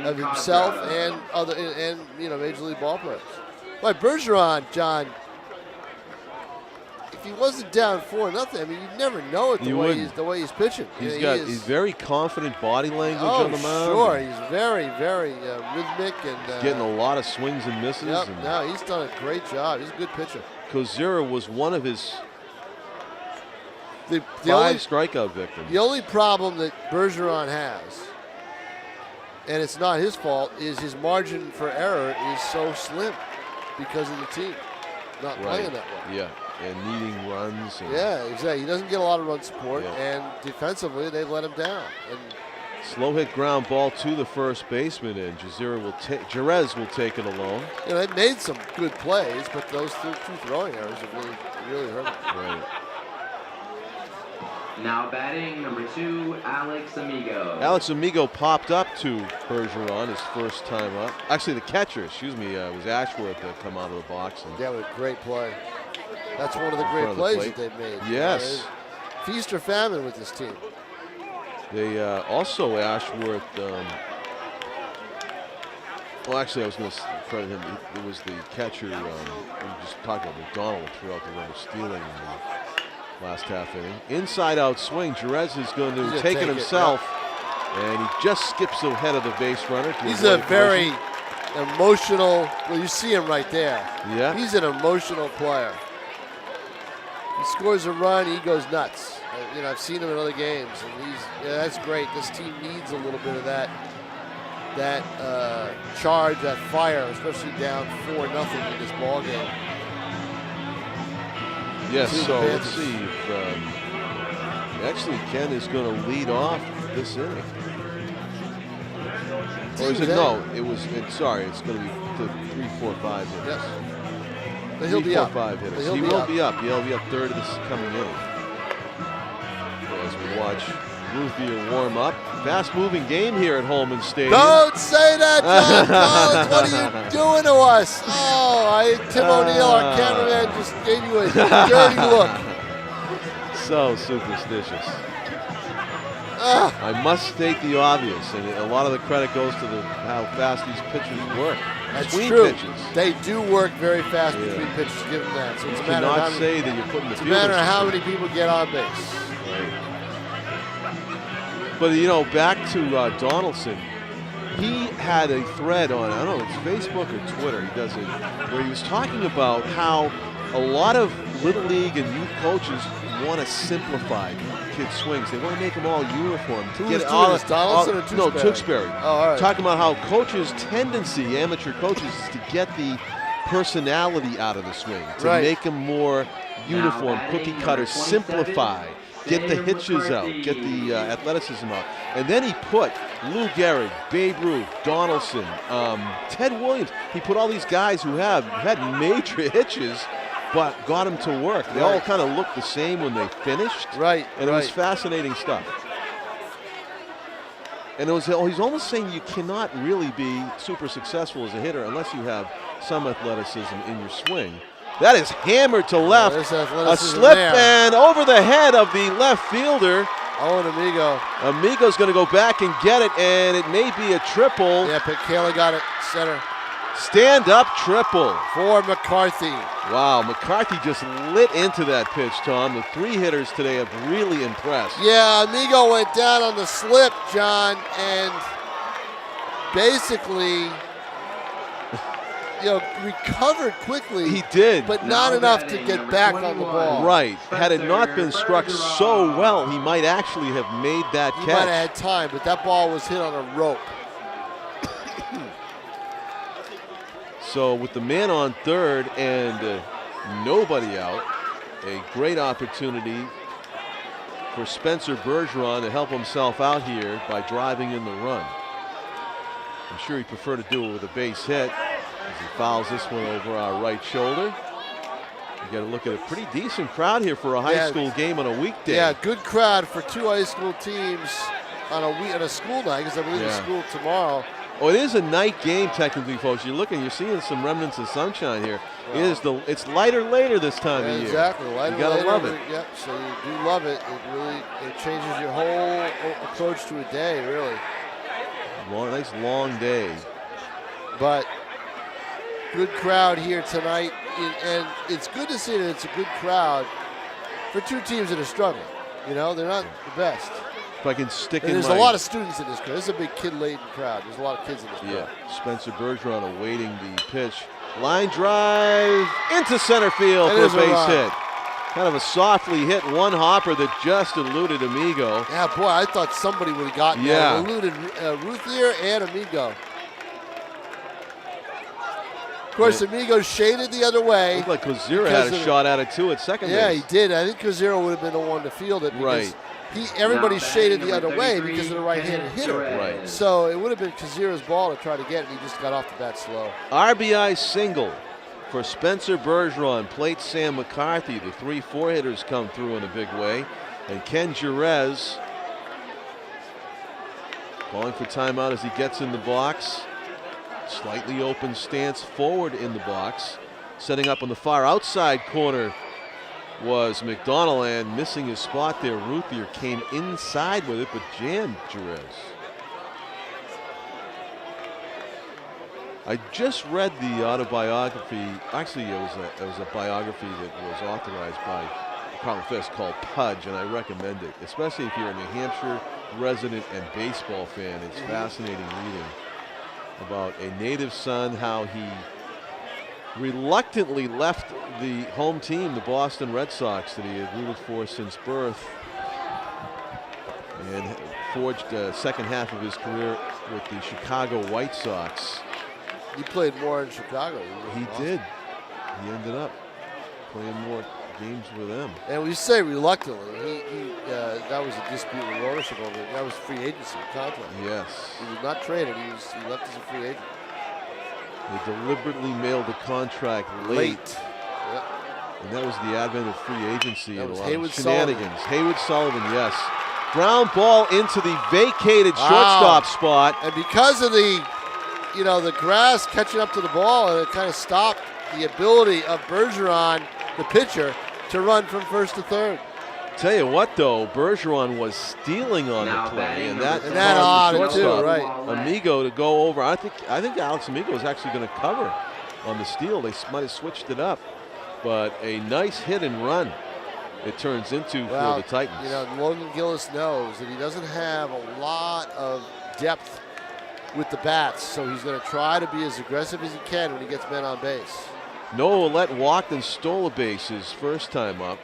of himself and Major League ball players. But Bergeron, John, if he wasn't down 4-0, I mean, you'd never know it the way he's pitching. He's very confident body language on the mound. Sure, he's very, very rhythmic and he's getting a lot of swings and misses. Yep, no, he's done a great job. He's a good pitcher. Kozira was one of his the 5 strikeout victims. The only problem that Bergeron has, and it's not his fault, is his margin for error is so slim because of the team not playing that well. Yeah, and needing runs. And yeah, exactly. He doesn't get a lot of run support, yeah. and defensively they let him down. And slow hit ground ball to the first baseman, and Jerez will take it alone. You know, they made some good plays, but those 2 throwing errors have really hurt him. Right. Now batting number 2, Alex Amigo. Alex Amigo popped up to Bergeron his first time up. Actually, the catcher, was Ashworth that come out of the box. And yeah, with a great play. That's one of the great plays that they've made. Yes. Feast or famine with this team. They also Ashworth. Well, actually, I was going to credit him. It was the catcher. We just talked about McDonald threw out the run of stealing in the last half inning. Inside out swing. Jerez is going to take it himself, and he just skips ahead of the base runner. He's a very emotional. Well, you see him right there. Yeah. He's an emotional player. He scores a run, he goes nuts. You know, I've seen him in other games, and that's great. This team needs a little bit of that charge, that fire, especially down 4-0 in this ball game. Yes, so let's see if actually Ken is going to lead off this inning. Or is it? No, sorry, it's going to be 3, 4, 5 hitters. Yes. But he'll be up. 5 hitters. He will be up. He'll be up third of this coming inning. As we watch Roothier warm up. Fast-moving game here at Holman Stadium. Don't say that, John Collins. What are you doing to us? Oh, Tim O'Neill, our cameraman, just gave you a dirty look. So superstitious. I must state the obvious, and a lot of the credit goes to how fast these pitchers work. That's between true. Pitches. They do work very fast between pitches. Give them that. So it's a matter of how many, say that you're putting the it's a matter of how many people get on base. Right. But you know, back to Donaldson. He had a thread on, I don't know, it's Facebook or Twitter. He does it where he was talking about how a lot of Little League and youth coaches want to simplify kids' swings. They want to make them all uniform. Who's doing this, Donaldson or Tewksbury? No, Tewksbury. Oh, all right. Talking about how coaches' tendency, amateur coaches, is to get the personality out of the swing, to make them more uniform, cookie cutter, simplify, get the hitches out, get the athleticism out. And then he put Lou Gehrig, Babe Ruth, Donaldson, Ted Williams. He put all these guys who have had major hitches but got them to work. They all kind of looked the same when they finished. Right. And it was fascinating stuff. And he's almost saying you cannot really be super successful as a hitter unless you have some athleticism in your swing. That is hammered to left. A slip and over the head of the left fielder. Owen Amigo. Amigo's going to go back and get it, and it may be a triple. Yeah, but Kayla got it center. Stand-up triple. For McCarthy. Wow, McCarthy just lit into that pitch, Tom. The 3 hitters today have really impressed. Yeah, Amigo went down on the slip, John, and basically, recovered quickly. He did. But not enough to get back on the ball. Right. Had it not been struck so well, he might actually have made that catch. He might have had time, but that ball was hit on a rope. So with the man on third and nobody out, a great opportunity for Spencer Bergeron to help himself out here by driving in the run. I'm sure he'd prefer to do it with a base hit as he fouls this one over our right shoulder. You got to look at a pretty decent crowd here for a high school game on a weekday. Yeah, good crowd for 2 high school teams on a school night, because I believe it's school tomorrow. Oh, it is a night game technically, folks. You're seeing some remnants of sunshine here. Well, it's lighter later this time of year. Exactly, lighter. You gotta love it. Yep. So you do love it. It changes your whole approach to a day, really. Nice long day. But good crowd here tonight, and it's good to see that it's a good crowd for two teams that are struggling. You know, they're not the best. If I can stick and in there's a lot of students in this crowd. This is a big kid-laden crowd. There's a lot of kids in this crowd. Yeah, Spencer Bergeron awaiting the pitch. Line drive into center field for a base hit. Kind of a softly hit one hopper that just eluded Amigo. Yeah, boy, I thought somebody would have gotten that. Eluded Ruthier and Amigo. Of course, Amigo shaded the other way. Looked like Kozira had a shot at it too at second base. Yeah, he did. I think Kozira would have been the one to field it. Because everybody shaded the other way because of the right-handed hitter. Right. So it would have been Kozira's ball to try to get it. He just got off the bat slow. RBI single for Spencer Bergeron. Plate Sam McCarthy. The 3-4 hitters come through in a big way. And Ken Jerez calling for timeout as he gets in the box. Slightly open stance forward in the box. Setting up on the far outside corner was McDonald, and missing his spot there. Ruthier came inside with it, but jammed Jerez. I just read the autobiography. Actually, it was a biography that was authorized by Carlton Fisk called Pudge, and I recommend it, especially if you're a New Hampshire resident and baseball fan. It's fascinating reading about a native son, how he reluctantly left the home team, the Boston Red Sox, that he had rooted for since birth, and forged the second half of his career with the Chicago White Sox. He played more in Chicago. He did. He ended up playing more games with them. And we say reluctantly. That was a dispute with ownership over it. That was free agency contract. Yes. He was not traded. He left as a free agent. They deliberately mailed the contract late. Yep. And that was the advent of free agency. That was a lot Haywood of shenanigans. Sullivan. Haywood Sullivan, yes. Ground ball into the vacated shortstop spot. And because of the grass catching up to the ball, and it kind of stopped the ability of Bergeron, the pitcher, to run from first to third. Tell you what, though, Bergeron was stealing on the play, and that odd caused the too, shortstop, right? Amigo, to go over. I think Alex Amigo was actually going to cover on the steal. They might have switched it up, but a nice hit and run it turns into for the Titans. You know, Logan Gillis knows that he doesn't have a lot of depth with the bats, so he's going to try to be as aggressive as he can when he gets men on base. Noah Ouellette walked and stole a base his first time up,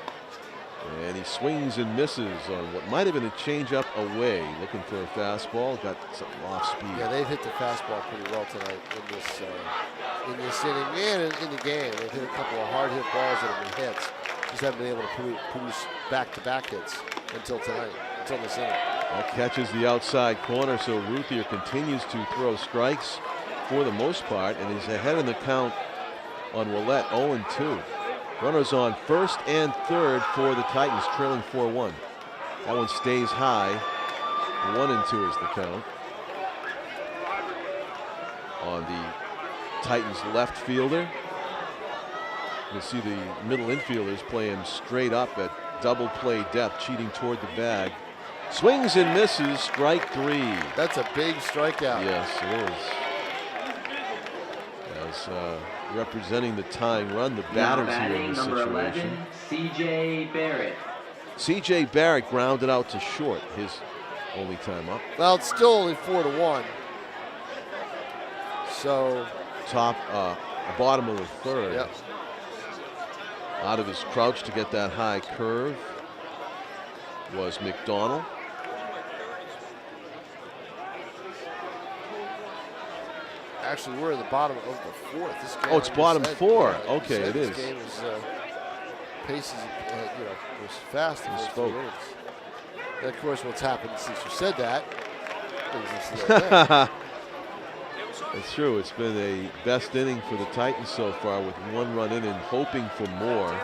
and he swings and misses on what might have been a changeup away, looking for a fastball. Got something off speed. Yeah, they've hit the fastball pretty well tonight in this inning and in the game. They've hit a couple of hard hit balls that have been hits. Just haven't been able to produce back-to-back hits until tonight, until this inning. That catches the outside corner, so Ruthier continues to throw strikes for the most part, and he's ahead in the count on Ouellette, 0-2. Runners on first and third for the Titans, trailing 4-1. That one stays high. 1-2 is the count. On the Titans left fielder, you'll see the middle infielders playing straight up at double play depth, cheating toward the bag. Swings and misses, strike 3. That's a big strikeout. Yes, it is. As representing the tying run, the batters here in this situation. 11, C.J. Barrett. C.J. Barrett grounded out to short, his only time up. Well, it's still only 4-1. So bottom of the third. Yep. Out of his crouch to get that high curve was McDonald. Actually, we're in the bottom of the fourth. This game, it's bottom 4. Okay, it is. This game was pace was fast. He spoke. And of course, what's happened since you said that? Things are It's true. It's been a best inning for the Titans so far, with 1 run in and hoping for more.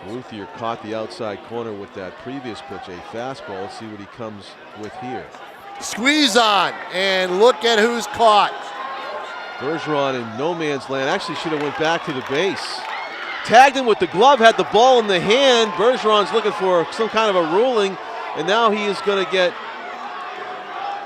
Ruthier caught the outside corner with that previous pitch, a fastball. Let's see what he comes with here. Squeeze on, and look at who's caught. Bergeron in no man's land. Actually should have went back to the base. Tagged him with the glove, had the ball in the hand. Bergeron's looking for some kind of a ruling, and now he is going to get,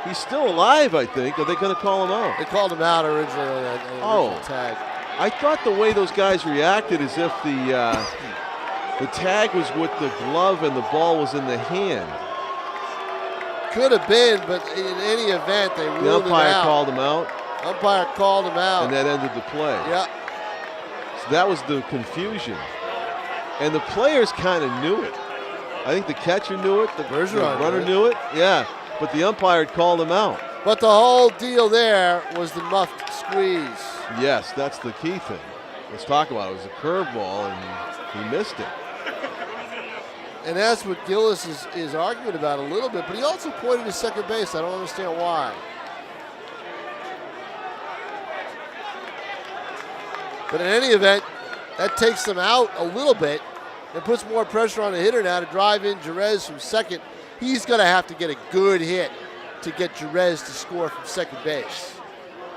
he's still alive, I think. Are they going to call him out? They called him out originally on that original tag. I thought the way those guys reacted as if the The tag was with the glove and the ball was in the hand. Could have been, but in any event, they ruled it out. The umpire called him out. Umpire called him out. And that ended the play. Yeah. So that was the confusion. And the players kind of knew it. I think the catcher knew it, the runner knew it. Yeah, but the umpire had called him out. But the whole deal there was the muffed squeeze. Yes, that's the key thing. Let's talk about it. It was a curveball, and he missed it. And that's what Gillis is arguing about a little bit, but he also pointed to second base. I don't understand why. But in any event, that takes them out a little bit and puts more pressure on the hitter now to drive in Jerez from second. He's going to have to get a good hit to get Jerez to score from second base.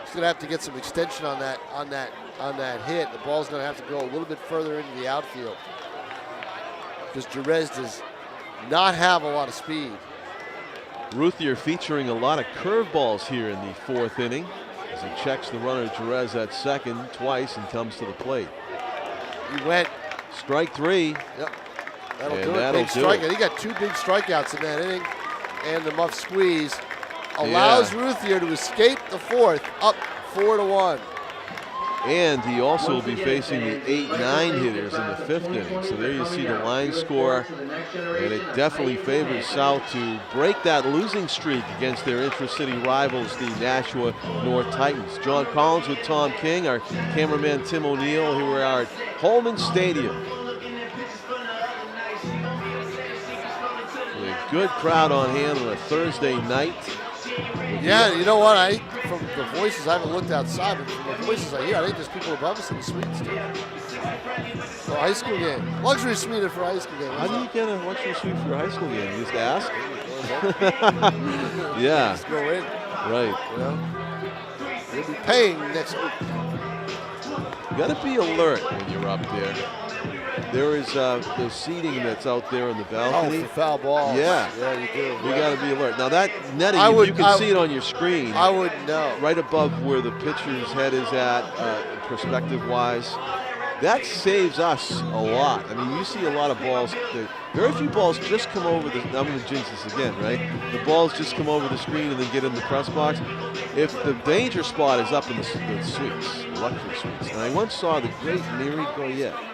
He's going to have to get some extension on that hit. The ball's going to have to go a little bit further into the outfield because Jerez does not have a lot of speed. Ruthier featuring a lot of curveballs here in the fourth inning as he checks the runner Jerez at second twice and comes to the plate. He went. Strike three. Yep. That'll do it. Big strikeout. He got 2 big strikeouts in that inning. And the muff squeeze allows Ruthier to escape the fourth, up 4-1. And he also will be facing the 8-9 hitters in the fifth inning. So there you see the line score. And it definitely favors South to break that losing streak against their intra-city rivals, the Nashua North Titans. John Collins with Tom King, our cameraman Tim O'Neill. Here we are at Holman Stadium. With a good crowd on hand on a Thursday night. Yeah, you know what? From the voices, I haven't looked outside, but from the voices I hear, I think there's people above us in the suites too. So high school game, luxury suite for a high school game. How do you get a luxury suite for a high school game? You just ask? Yeah. Just go in. Right. Yeah. You'll be paying next week. You got to be alert when you're up there. There is the seating that's out there in the balcony. Oh, for foul balls. Yeah. Yeah, you do. You got to be alert. Now that netting, you can see it on your screen. I wouldn't know. Right above where the pitcher's head is at, perspective-wise. That saves us a lot. I mean, you see a lot of balls. Very few balls just come over the, I'm going to jinx this again, right? The balls just come over the screen and then get in the press box. If the danger spot is up in the suites, the luxury suites. And I once saw the great Miri Goyette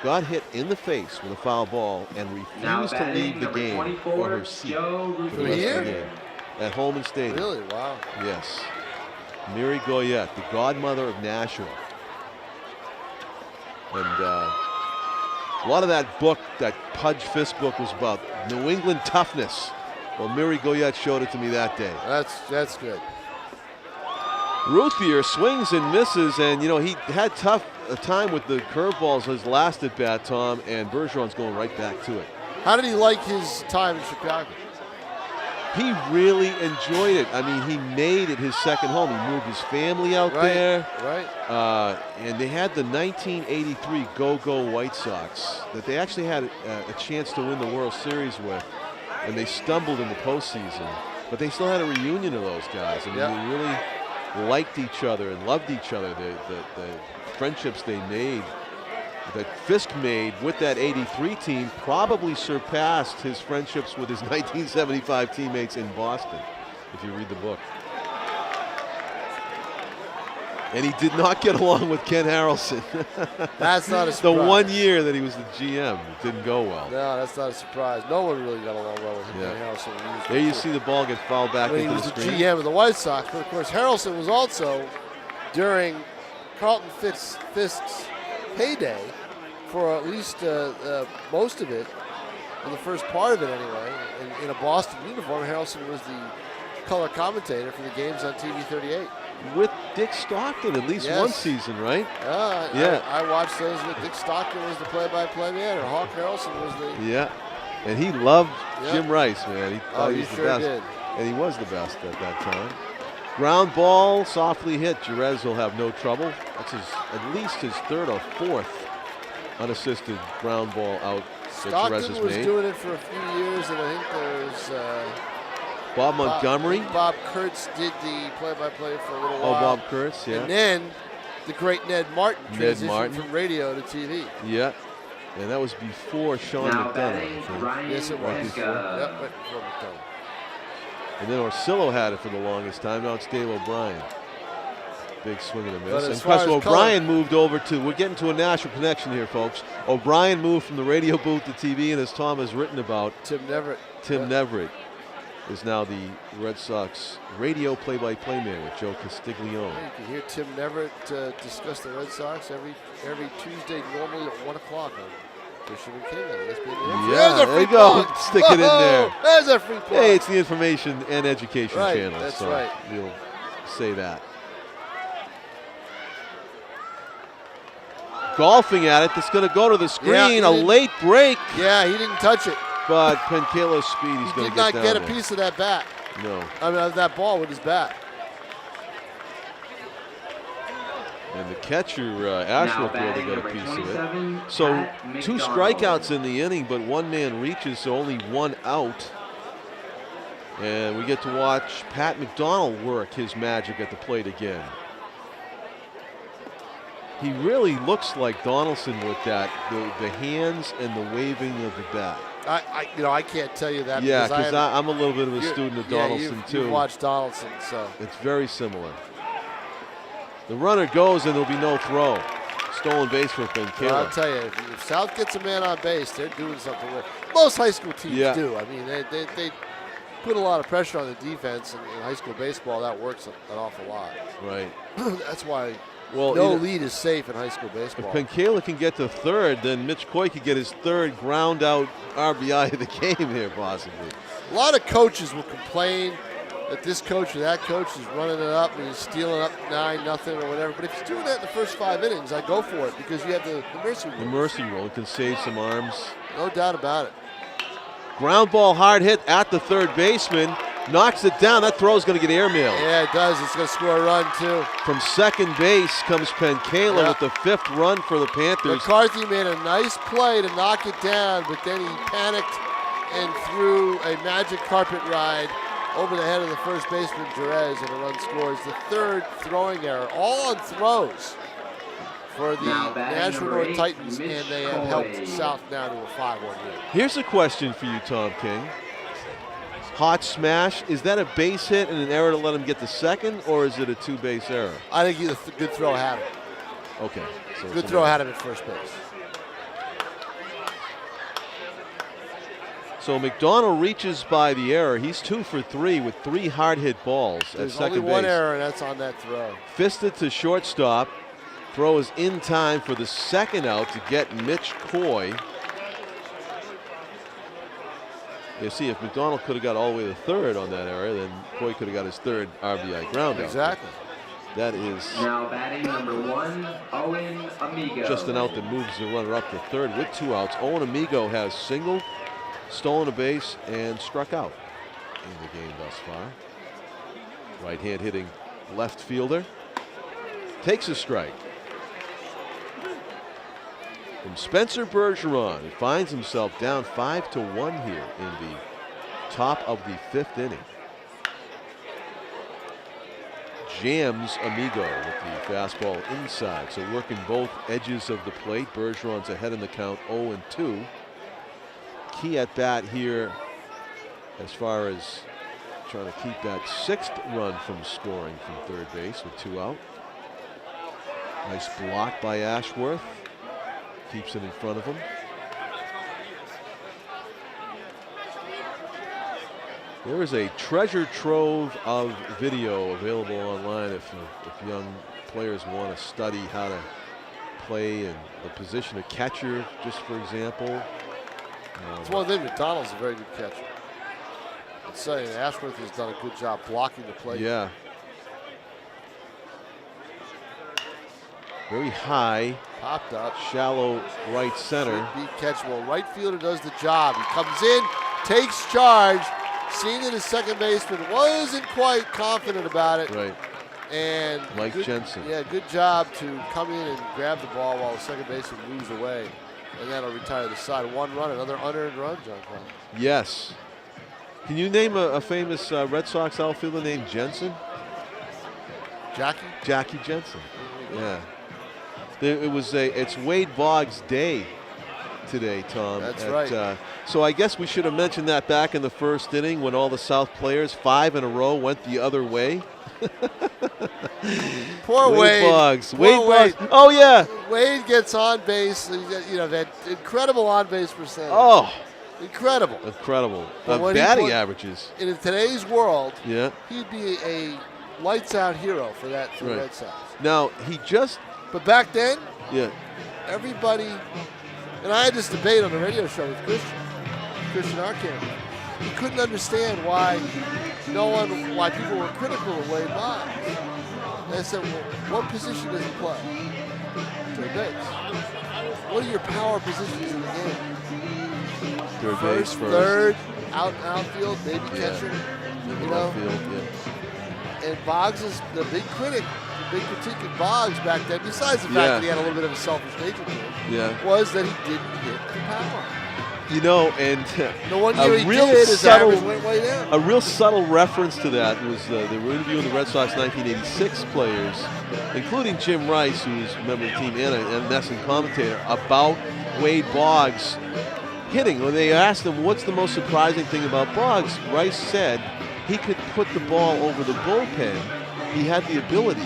got hit in the face with a foul ball and refused to leave the game or her seat for the rest of the game at Holman Stadium. Really? Wow. Yes. Miri Goyette, the godmother of Nashua. And a lot of that book, that Pudge Fisk book, was about New England toughness. Well, Miri Goyette showed it to me that day. That's good. Ruthier swings and misses, and you know he had a time with the curveballs his last at bat, Tom, and Bergeron's going right back to it. How did he like his time in Chicago? He really enjoyed it. I mean, he made it his second home. He moved his family out there. Right. And they had the 1983 Go-Go White Sox that they actually had a chance to win the World Series with, and they stumbled in the postseason. But they still had a reunion of those guys. I mean, they really liked each other and loved each other. The friendships they made, that Fisk made with that 83 team, probably surpassed his friendships with his 1975 teammates in Boston, if you read the book. And he did not get along with Ken Harrelson. That's not a surprise. The 1 year that he was the GM, it didn't go well. No, that's not a surprise. No one really got along well with Ken Harrelson. There you see the ball get fouled back into the screen. He was the GM of the White Sox, but of course Harrelson was also, during Carlton Fisk's heyday, for at least most of it, or the first part of it anyway, in a Boston uniform. Harrelson was the color commentator for the games on TV 38. With Dick Stockton at least one season, right? I watched those with Dick Stockton was the play-by-play man, and Hawk Harrelson was the... Yeah, and he loved Jim Rice, man. He thought he was the best. Did. And he was the best at that time. Ground ball, softly hit. Jerez will have no trouble. That's at least his third or fourth unassisted ground ball out that Jerez has was made. Doing it for a few years, and I think there's... Bob Montgomery. Bob Kurtz did the play-by-play for a little while. Oh, Bob Kurtz, yeah. And then the great Ned Martin transitioned from radio to TV. Yeah. And that was before Sean Now McDonough. batting, I think. Ryan Yes, it was. Pesca. Yep, right before McDonough. And then Orsillo had it for the longest time. Now it's Dave O'Brien. Big swing and a But miss. as And far plus as O'Brien moved over to, we're getting to a national connection here, folks. O'Brien moved from the radio booth to TV, and as Tom has written about, Tim Neverett. Tim Neverett is now the Red Sox radio play-by-play man with Joe Castiglione. You can hear Tim Neverett discuss the Red Sox every Tuesday, normally at 1 o'clock on Fisherman King on ESPN. Yeah, There's a there free you go. plug. Stick it in there. There's a free plug. Hey, it's the information and education Right, channel, that's so right. we'll say that. Golfing at it, that's going to go to the screen, a late break, Yeah, he didn't touch it. but Pencalo's speed, he's He going did to not get get down a there. piece of that bat. No, I mean, of that ball with his bat. and the catcher, Ashworth, really batting got a number piece of it. 27, So Pat 2 McDonald. strikeouts in the inning, but 1 man reaches, so only 1 out. And we get to watch Pat McDonald work his magic at the plate again. He really looks like Donaldson with that, the hands and the waving of the bat. I can't tell you that. Yeah, because because I'm a little bit of a student of Donaldson you've too. watched Donaldson, so. It's very similar. The runner goes and there'll be no throw. Stolen base for Well, I'll Pencalo. tell you, if South gets a man on base, they're doing something with it. Most high school teams do. I mean, they put a lot of pressure on the defense, and in high school baseball, that works an awful lot. Right. That's why Well, no lead is safe in high school if baseball. Pencalo can get to third, then Mitch Coy could get his 3rd ground out RBI of the game here, possibly. A lot of coaches will complain that this coach or that coach is running it up and he's stealing up 9-0 or whatever. But if he's doing that in the first 5 innings, I go for it because you have the mercy The rule. mercy rule can save some arms. No doubt about it. Ground ball, hard hit at the third baseman. Knocks it down. That throw is going to get airmailed. Yeah, it does. It's going to score a run, too. From second base comes Pencalo with the 5th run for the Panthers. McCarthy made a nice play to knock it down, but then he panicked and threw a magic carpet ride over the head of the first baseman, Jerez, and a run scores. The 3rd throwing error, all on throws for the Now batting Nashua number North 8, Titans, Mitch and they have Coy. helped South now to a 5-1 lead. Here's a question for you, Tom King. Hot smash, is that a base hit and an error to let him get to second, or is it a 2-base error? I think the good throw had him. Okay. So Good throw had him at first base. So McDonald reaches by the error. He's 2 for 3 with 3 hard hit balls There's at second only one base. error, and that's on that throw. Fisted to shortstop. Throw is in time for the 2nd out to get Mitch Coy. You see, if McDonald could have got all the way to 3rd on that error, then Coy could have got his 3rd RBI ground out. Exactly. That is Now batting number 1, Owen Amigo. just an out that moves the runner up to 3rd with 2 outs. Owen Amigo has singled, stolen a base, and struck out in the game thus far. Right hand hitting left fielder. Takes a strike. From Spencer Bergeron, he finds himself down 5-1 here in the top of the 5th inning. Jams Amigo with the fastball inside, so working both edges of the plate. Bergeron's ahead in the count, 0-2. Key at bat here as far as trying to keep that 6th run from scoring from 3rd base with 2 out. Nice block by Ashworth. Keeps it in front of him. There is a treasure trove of video available online if young players want to study how to play and the position of catcher, just for example. It's one thing, McDonald's a very good catcher. I'd say Ashworth has done a good job blocking the play. Yeah. Very high, Popped up. shallow right center. Should be catchable. Right fielder does the job. He comes in, takes charge. Seen that his second baseman wasn't quite confident about it. Right. And Mike Jensen. Yeah, good job to come in and grab the ball while the second baseman moves away. And that'll retire the side. 1 run, another unearned run, John Collins. Yes. Can you name a famous Red Sox outfielder named Jensen? Jackie? Jackie Jensen. Yeah. It's Wade Boggs' day today, Tom. That's right. So I guess we should have mentioned that back in the first inning when all the South players, 5 in a row, went the other way. Poor Wade. Boggs. Poor Wade Boggs. Oh, yeah. Wade gets on base. You know, that incredible on base percentage. Oh. Incredible. Incredible. Batting averages. In today's world, yeah, he'd be a lights-out hero for the Red Sox. Now, But back then, yeah, everybody, and I had this debate on the radio show with Christian Arcand. He couldn't understand why people were critical of Wade Boggs. And I said, well, what position does he play? Third base. What are your power positions in the game? First, third, outfield, maybe catcher. You know? And Boggs is the big critic, the big critique of Boggs back then, besides the fact that he had a little bit of a selfish nature to him, was that he didn't hit the power. You know, and the one year he did, his average went way down. A real subtle reference to that was they were interviewing the Red Sox 1986 players, including Jim Rice, who was a member of the team and an NESN commentator, about Wade Boggs hitting. When they asked him, what's the most surprising thing about Boggs, Rice said he could put the ball over the bullpen. He had the ability.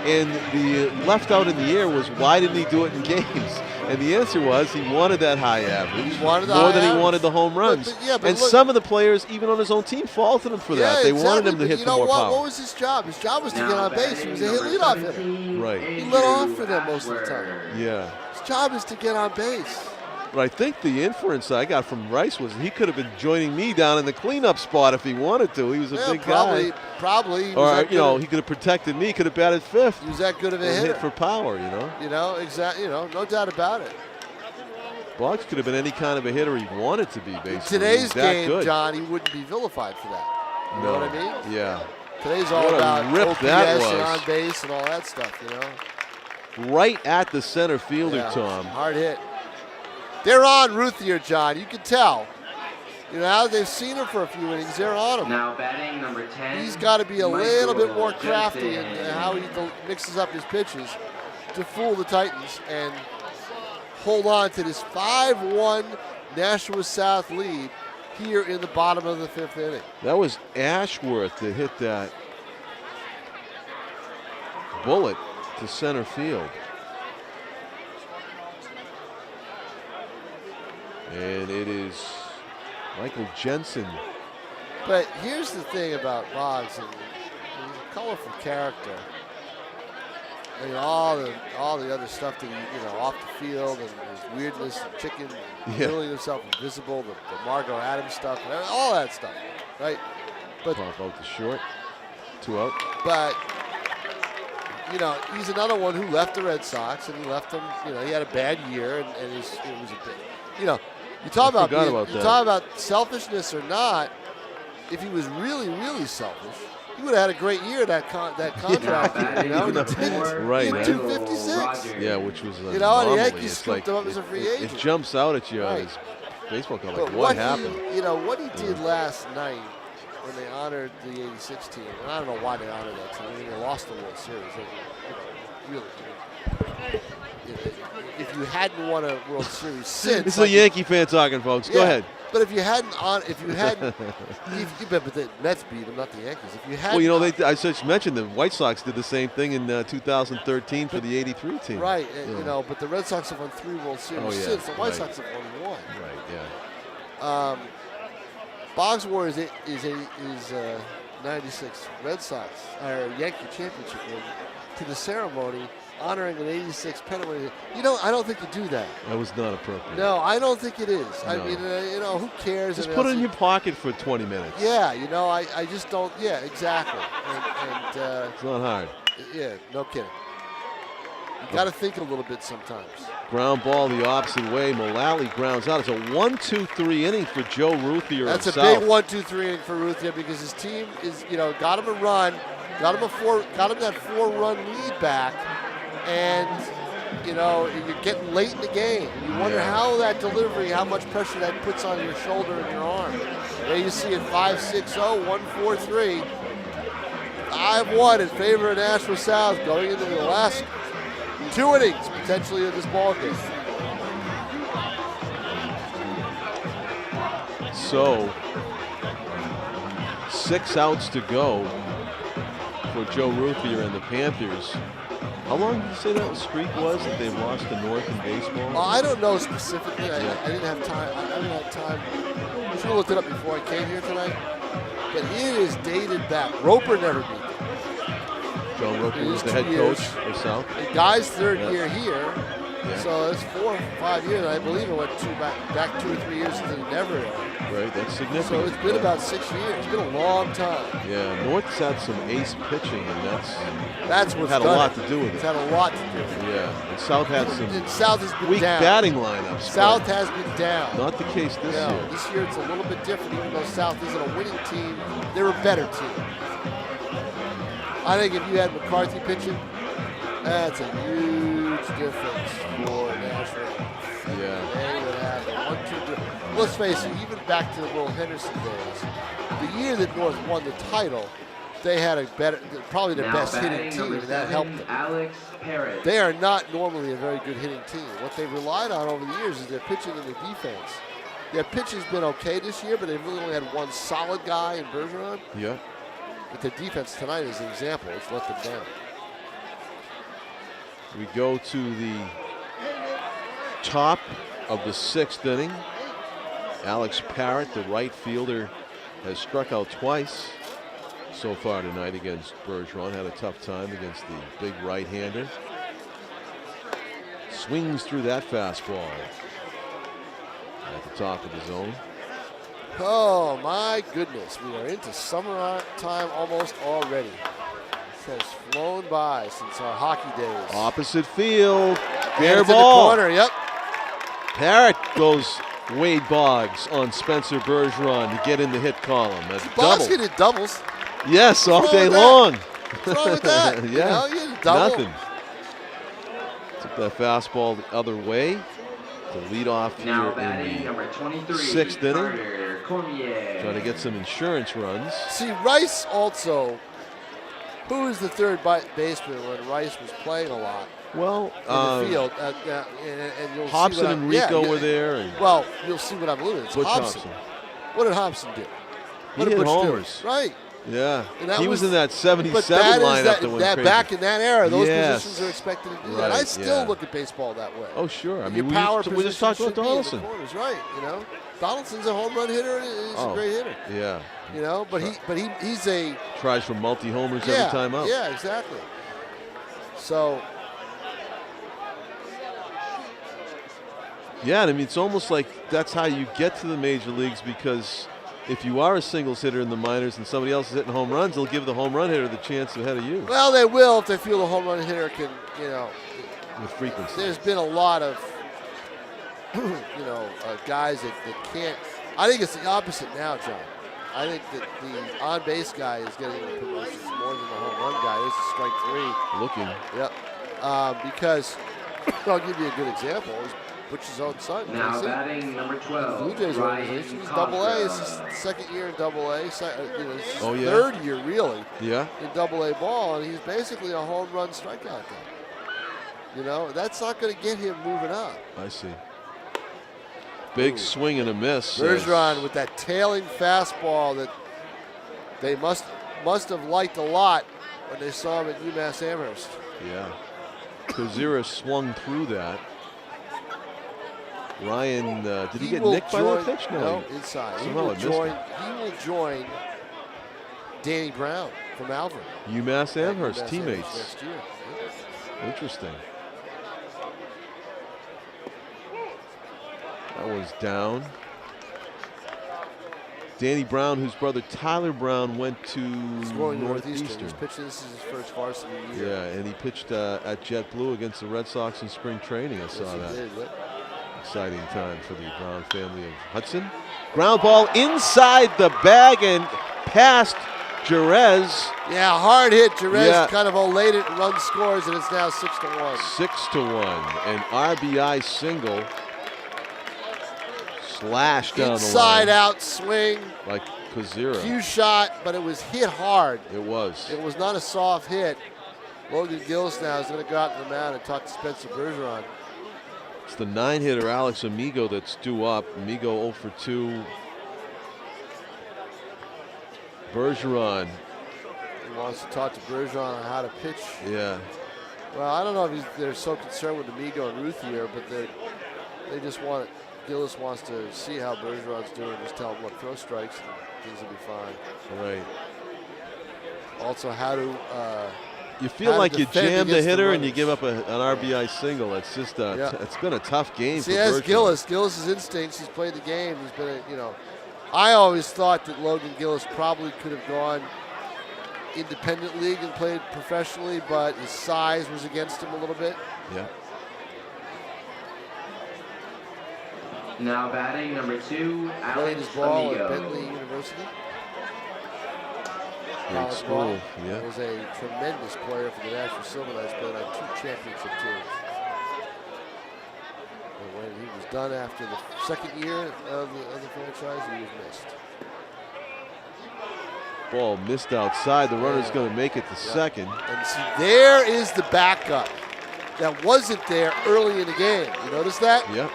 And the left out in the air was, why didn't he do it in games? And the answer was he wanted that high average more than he wanted the home runs. But some of the players, even on his own team, faulted him for that. They wanted him to hit some more power. What was his job? His job was to get on base. He was a leadoff hitter. Right. He lit off for them most of the time. Yeah. His job is to get on base. But I think the inference I got from Rice was he could have been joining me down in the cleanup spot if he wanted to. He was a big guy. Probably. Or, he could have protected me, could have batted fifth. He was that good of a hitter. Hit for power, you know. Exactly. No doubt about it. Boggs could have been any kind of a hitter he wanted to be, basically. In today's game, John, he wouldn't be vilified for that. You know what I mean? Yeah. Today's all about OPS and on base and all that stuff, you know. Right at the center fielder, Tom. Hard hit. They're on Ruthier, John. You can tell. You know, now they've seen him for a few innings. They're on him. Now batting number 10. He's got to be a little bit more crafty in how he mixes up his pitches to fool the Titans and hold on to this 5-1 Nashua South lead here in the bottom of the 5th inning. That was Ashworth that hit that bullet to center field. And it is Michael Jensen. But here's the thing about Boggs, and he's a colorful character. I mean, all the other stuff that he, off the field, and his weirdness, and chicken, and feeling himself invisible, the Margot Adams stuff, and all that stuff, right? But pop out the short, 2 out. But he's another one who left the Red Sox, and he left them. He had a bad year, and it was a bit, You talk about selfishness or not. If he was really, really selfish, he would have had a great year that contract year. Right. He had 256. Yeah, which was and the Yankees scooped him up as a free agent. It jumps out at you as baseball card. Like, what happened? What he did last night when they honored the '86 team, and I don't know why they honored that team. I mean, they lost the World Series. Really. If you hadn't won a World Series since, this is a Yankee fan talking, folks. Go ahead. But if you hadn't, but the Mets beat them, not the Yankees. If you had, I just mentioned the White Sox did the same thing in 2013 for the '83 team. Right, but the Red Sox have won 3 World Series since. The White Sox have won 1. Right. Yeah. Boggs wore is 96 Red Sox or Yankee championship ring to the ceremony honoring an '86 pennant winning. I don't think you do that. That was not appropriate. No, I don't think it is. No. I mean, who cares? Just put it in your pocket for 20 minutes. Yeah, I just don't. Yeah, exactly. And it's not hard. Yeah, no kidding. You got to think a little bit sometimes. Ground ball the opposite way. Mullally grounds out. It's a 1-2-3 inning for Joe Ruthier. That's a big 1-2-3 inning for Ruthier because his team is, got him a run, got him that 4-run lead back. And, you're getting late in the game. You wonder how that delivery, how much pressure that puts on your shoulder and your arm. There you see it 5-6-0, 1-4-3. 5-1 in favor of Nashua South going into the last 2 innings, potentially, of this ball game. so. 6 outs to go for Joe Ruthier and the Panthers. How long did you say that streak was that they've lost to North in baseball? Well, I don't know specifically. I didn't have time. I haven't had time. I should have looked it up before I came here tonight. But it is dated back. Roper never beat them. John Roper was the head coach of South. The guy's third year here. Yeah. So it's 4 or 5 years. I believe it went back 2 or 3 years into the never era. Right, that's significant. So it's been about 6 years. It's been a long time. Yeah, North's had some ace pitching, and that's what's had a lot to do with it. It's had a lot to do with it. Yeah, and South had some South has been weak down. batting lineups. South has been down. Not the case this year. This year it's a little bit different, even though South isn't a winning team. They're a better team. I think if you had McCarthy pitching, that's a huge difference for Nashua. Yeah. They would have a 1-2. Let's face it, even back to the Will Henderson days, the year that North won the title, they had probably their best hitting team, and that helped them. Alex Parrott. They are not normally a very good hitting team. What they've relied on over the years is their pitching and their defense. Their pitching's been okay this year, but they've really only had one solid guy in Bergeron. Yeah. But their defense tonight is an example. It's let them down. We go to the top of the 6th inning. Alex Parrott, the right fielder, has struck out twice so far tonight against Bergeron. Had a tough time against the big right-hander. Swings through that fastball at the top of the zone. Oh my goodness, we are into summertime almost already. This has flown by since our hockey days. Opposite field, fair In the ball. corner, yep. Parrott goes Wade Boggs on Spencer Bergeron to get in the hit column. A Boggs double. hit doubles. Yes, all What's day wrong long. What's wrong with that? Yeah, You know, you hit a double. nothing. Took that fastball the other way to lead off Now here batting in number 23, the 6th inning. Carter Cormier. Trying to get some insurance runs. See, Rice also, who was the third baseman when Rice was playing a lot Well, in the field? And you'll Hobson see what and Rico were there. And well, you'll see what I'm alluding to. It's Butch Hobson. What did Hobson do? What He did hit Butch homers. do? Right. Yeah, And that he was was- in that 77 But that is lineup that went that crazy. back in that era, those Yes. positions are expected to do Right, that. I still yeah. look at baseball that way. Oh, sure. I Your mean, we power just position talked should about be in the Donaldson. corners, right? You know, Donaldson's a home run hitter and he's a great hitter. Yeah. You know, but he's a Tries for multi-homers yeah, every time out. Yeah, exactly. So Yeah, and I mean, it's almost like that's how you get to the major leagues, because if you are a singles hitter in the minors and somebody else is hitting home runs, they'll give the home run hitter the chance ahead of you well, they will if they feel the home run hitter can. You know, with frequency. there's been a lot of guys that can't. I think it's the opposite now, John. I think that the on-base guy is getting the promotions more than the home run guy. This is strike 3. Looking. Yep. Because I'll give you a good example. It's Butch's own son. Now Casey. batting number 12, Blue Jays Ryan organization. He's Double A. It's Cosgrove. his second year in Double A. It's his Oh, yeah? third year really Yeah. in Double A ball, and he's basically a home run strikeout guy. You know, that's not going to get him moving up. I see. Big swing and a miss. Bergeron with that tailing fastball that they must have liked a lot when they saw him at UMass Amherst. Yeah. Kozira swung through that. Ryan, did he get will nicked by that pitch? No, inside. He Somehow will it missed him. join Danny Brown from Alvin. UMass Amherst UMass teammates. Amherst next year. Interesting. That was down. Danny Brown, whose brother Tyler Brown went to He's going to Northeastern. Northeastern. He's pitching. This is his first varsity year. Yeah, and he pitched at JetBlue against the Red Sox in spring training. I saw Yes, he that. did, yep. Exciting time for the Brown family of Hudson. Ground ball inside the bag and past Jerez. Yeah, hard hit. Jerez Yeah. kind of olayed it and run scores, and it's now 6-1. 6-1. An RBI single. Slash down the Inside line. out swing. Like Kozira. Cue shot, but it was hit hard. It was. It was not a soft hit. Logan Gillis now is going to go out to the mound and talk to Spencer Bergeron. It's the 9-hitter Alex Amigo that's due up. Amigo 0 for 2 Bergeron. He wants to talk to Bergeron on how to pitch. Yeah. Well, I don't know if they're so concerned with Amigo and Ruthier, but they just want Gillis wants to see how Bergeron's doing. Just tell him, look, throw strikes and things will be fine. Right. Also, how to you feel like you jam the hitter and you give up an Yeah. RBI single. It's just it's been a tough game. See, for that's Bergeron. Gillis's instincts. He's played the game. He's been, I always thought that Logan Gillis probably could have gone independent league and played professionally, but his size was against him a little bit. Yeah. Now batting number 2, Played Alex his ball Amigo. at Bentley University. Great College school. ball. Yeah. Was a tremendous player for the Nashua Silver Knights. Played on 2 championship teams. And when he was done after the second year of the franchise, he was missed. Ball missed outside. The runner's going to make it to second. And see, there is the backup that wasn't there early in the game. You notice that? Yep.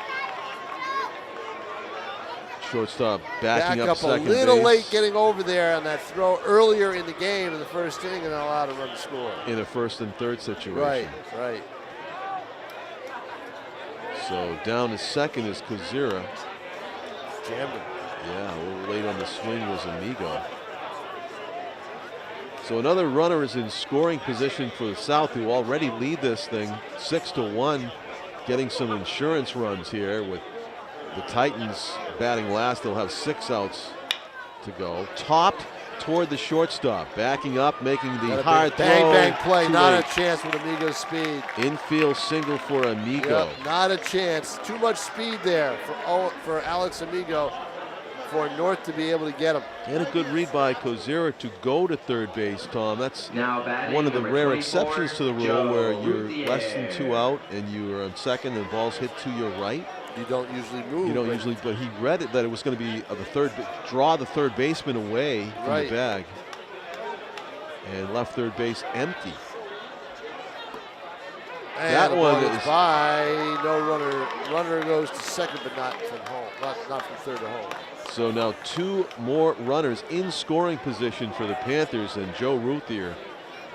Shortstop backing Back up up a second little base. late getting over there on that throw earlier in the game in the first inning and allowed a run to score. In a first and third situation. Right. So down to second is Kozira. Jammed him. Yeah, a little late on the swing was Amigo. So another runner is in scoring position for the South, who already lead this thing 6-1, getting some insurance runs here with the Titans batting last. They'll have 6 outs to go. Topped toward the shortstop, backing up, making the hard throw. Bang play, Too not late. a chance with Amigo's speed. Infield single for Amigo. Yep, not a chance. Too much speed there for Alex Amigo for North to be able to get him. And a good read by Kozira to go to third base, Tom. That's Now batting one of the number rare 24, exceptions to the rule Joe where you're Ruthier. less than 2 out and you're on second and the ball's hit to your right. You don't usually move. You don't usually, but he read it that it was going to be draw the third baseman away from Right. the bag, and left third base empty. And That the one ball goes is- by. No runner. Runner goes to second, but not from home. Not from third to home. So now 2 more runners in scoring position for the Panthers, and Joe Ruthier,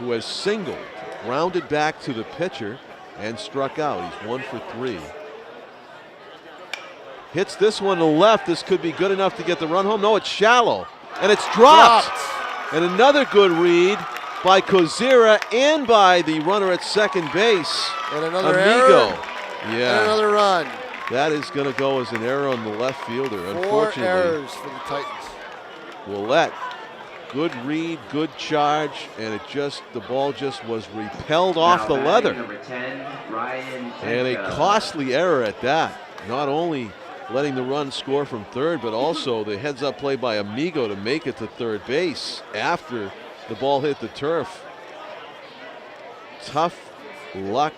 who has singled, grounded back to the pitcher, and struck out. He's 1 for 3. Hits this one to left. This could be good enough to get the run home. No, it's shallow, and it's dropped. And another good read by Kozira and by the runner at second base, And another Amigo. error. And Yeah, another run. that is going to go as an error on the left fielder. 4 Unfortunately, errors for the Titans. Willette, good read, good charge, and the ball just was repelled off the Now leather. batting number 10, Ryan And a Tenka. costly error at that. Not only letting the run score from third, but also the heads-up play by Amigo to make it to third base after the ball hit the turf. Tough luck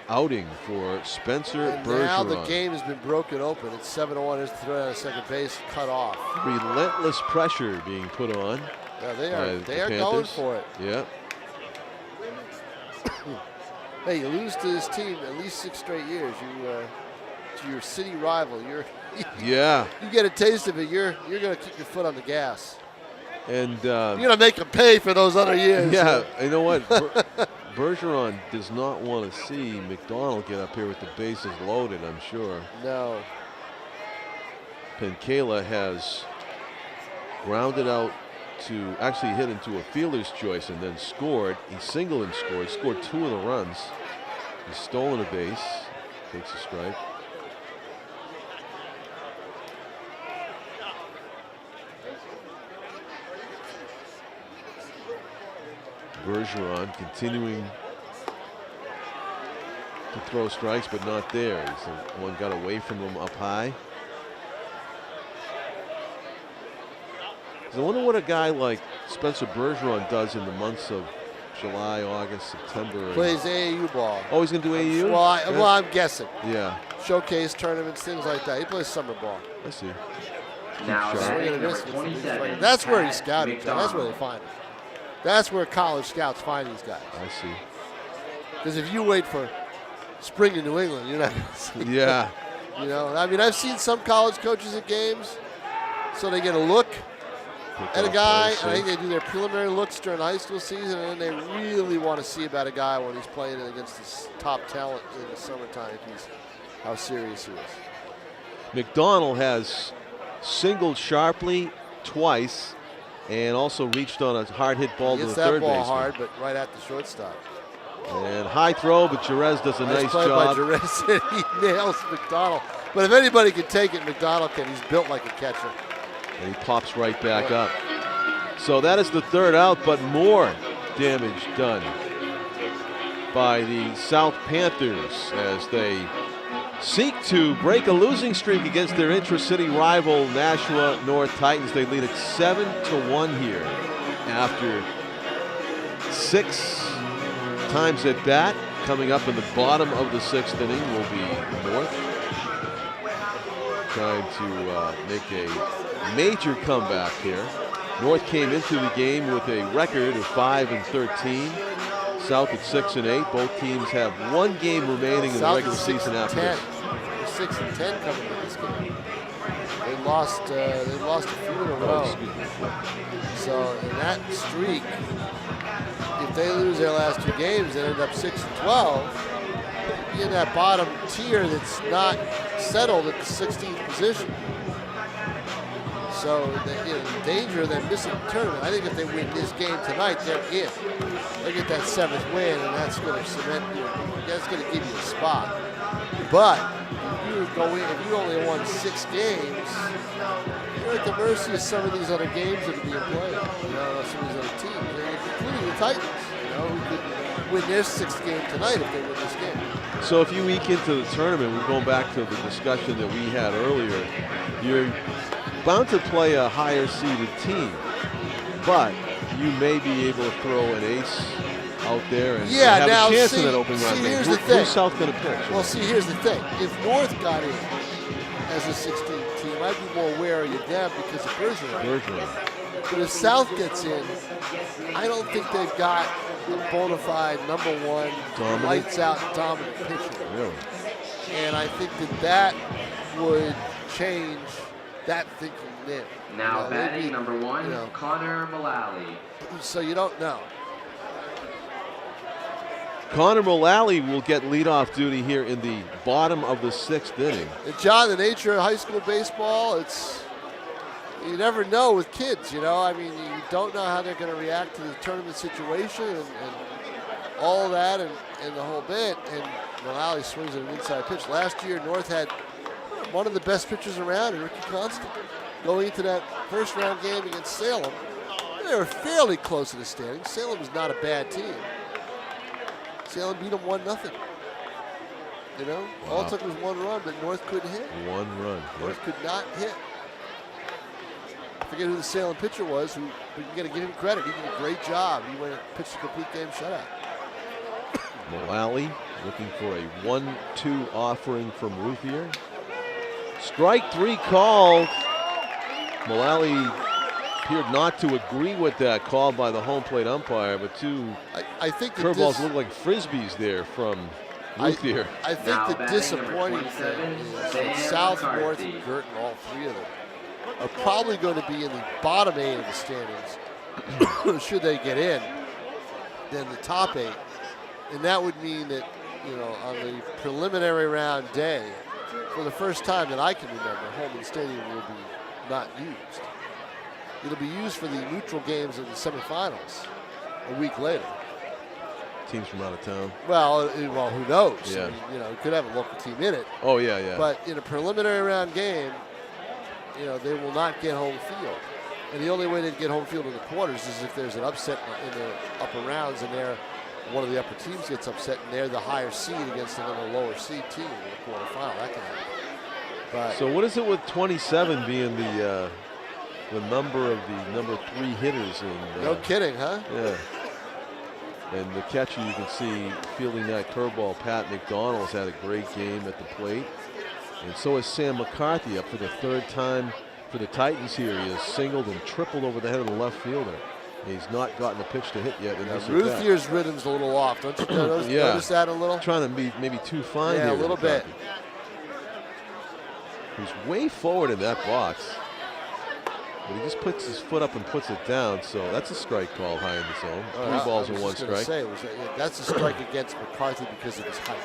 outing for Spencer And now the Bergeron. game has been broken open. It's 7-1. Here's the throw out of second base, cut off. Relentless pressure being put on. Yeah, they by are. the They are going Panthers. for it. Yeah. Hey, you lose to this team at least 6 straight years. To your city rival. Yeah. You get a taste of it. You're going to keep your foot on the gas. And You're going to make them pay for those other years. yeah, you know what? Bergeron does not want to see McDonald get up here with the bases loaded, I'm sure. No. Penkela has grounded out to actually hit into a fielder's choice and then scored. He singled and scored. Scored 2 of the runs. He's stolen a base. Takes a strike. Bergeron continuing to throw strikes, but not there. One got away from him up high. I wonder what a guy like Spencer Bergeron does in the months of July, August, September. Plays AAU ball. Oh, he's going to do AAU? Well, I'm guessing. Yeah, Showcase tournaments, things like that. He plays summer ball. I see. Now Sure. batting Swing and a number miss. 27, That's where he's Pat scouting. That's where they McDonald. find him. That's where college scouts find these guys. I see. Because if you wait for spring in New England, you're not going to see. Yeah. You know, I mean, I've seen some college coaches at games, so they get a look, And a guy, I think they do their preliminary looks during high school season, and then they really want to see about a guy when he's playing against his top talent in the summertime, how serious he is. McDonald has singled sharply twice and also reached on a hard hit ball to the third baseman. That ball hard, but right at the shortstop. And high throw, but Jerez does a nice play job. By Jerez. He nails McDonald. But if anybody can take it, McDonald can. He's built like a catcher. And he pops right back up. So that is the third out, but more damage done by the South Panthers as they seek to break a losing streak against their intra-city rival Nashua North Titans. They lead it 7-1 here after 6 times at bat. Coming up in the bottom of the 6th inning will be North, trying to make a major comeback here. North came into the game with a record of 5-13. South at 6-8. Both teams have one game remaining in the regular season after this. 6-10 coming to this game. They lost a few in a row. So in that streak, if they lose their last 2 games, they end up 6-12. In that bottom tier that's not settled at the 16th position. So they're in danger of them missing the tournament. I think if they win this game tonight, they're in. They get that 7th win, and that's going to cement you. That's going to give you a spot. But if you only won 6 games, you're at the mercy of some of these other games that are being played. Some of these other teams, including the Titans. Who could win their 6th game tonight if they win this game. So if you eke into the tournament, we're going back to the discussion that we had earlier. You're bound to play a higher seeded team, but you may be able to throw an ace out there and have a chance in that opening round game. Who's South going to pitch? Well, here's the thing. If North got in as a 16th team, I'd be more wary of them because of Bergeron. But if South gets in, I don't think they've got a bona fide #1 lights-out dominant pitcher. Really? And I think that would change that thinking then. Now batting number 1, Connor Mullally. So you don't know. Connor Mullally will get leadoff duty here in the bottom of the 6th inning. And John, the nature of high school baseball, you never know with kids, you don't know how they're going to react to the tournament situation and all that and the whole bit. And Mullally swings at an inside pitch. Last year, North had one of the best pitchers around, Ricky Constant, going into that first round game against Salem. They were fairly close to the standings. Salem was not a bad team. Salem beat them 1-0. All it took was 1 run, but North couldn't hit. 1 run. North could not hit. I forget who the Salem pitcher was. You got to give him credit. He did a great job. He went and pitched a complete game shutout. Mullally looking for a 1-2 offering from Ruthier. Strike 3 called. Mullally appeared not to agree with that call by the home plate umpire, but 2 I think curveballs look like frisbees there from Ruthier. I think the disappointing thing is that South, North, and Girton, all 3 of them, are probably going to be in the bottom 8 of the standings, should they get in, than the top 8. And that would mean that, on the preliminary round day, for the first time that I can remember, Holman Stadium will be not used. It'll be used for the neutral games of the semifinals a week later. Teams from out of town. Well, who knows? Yeah. You could have a local team in it. Oh, yeah. But in a preliminary round game, they will not get home field. And the only way they get home field in the quarters is if there's an upset in the upper rounds and one of the upper teams gets upset and they're the higher seed against another lower seed team in the quarterfinal. That can happen. But so what is it with 27 being the number of the number 3 hitters? No kidding, huh? Yeah. And the catcher, you can see fielding that curveball, Pat McDonald's had a great game at the plate. And so has Sam McCarthy, up for the 3rd time for the Titans here. He has singled and tripled over the head of the left fielder. He's not gotten a pitch to hit yet in this at-bat. Ruthier's rhythm's a little off. Don't you notice that a little? Trying to be maybe too fine here. Yeah, a little bit. He's way forward in that box. But he just puts his foot up and puts it down, so that's a strike call high in the zone. 3 balls and 1 strike. That's a strike against McCarthy because of his height.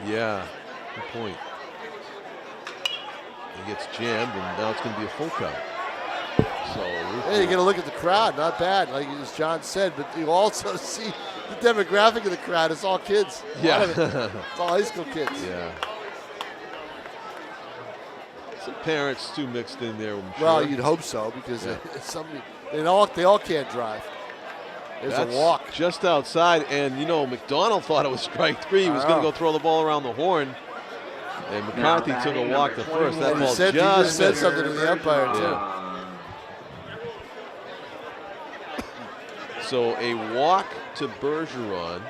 Yeah, good point. He gets jammed, and now it's going to be a full count. So hey, you get a look at the crowd, not bad, like as John said, but you also see the demographic of the crowd. It's all kids. Yeah. It's all high school kids. Yeah. Some parents too mixed in there. I'm sure. Well, you'd hope so because they all can't drive. There's a walk just outside, and you know McDonald thought it was strike 3. He was going to go throw the ball around the horn, and McCarthy took a walk to first. That ball just said something to the umpire too. So a walk to Bergeron.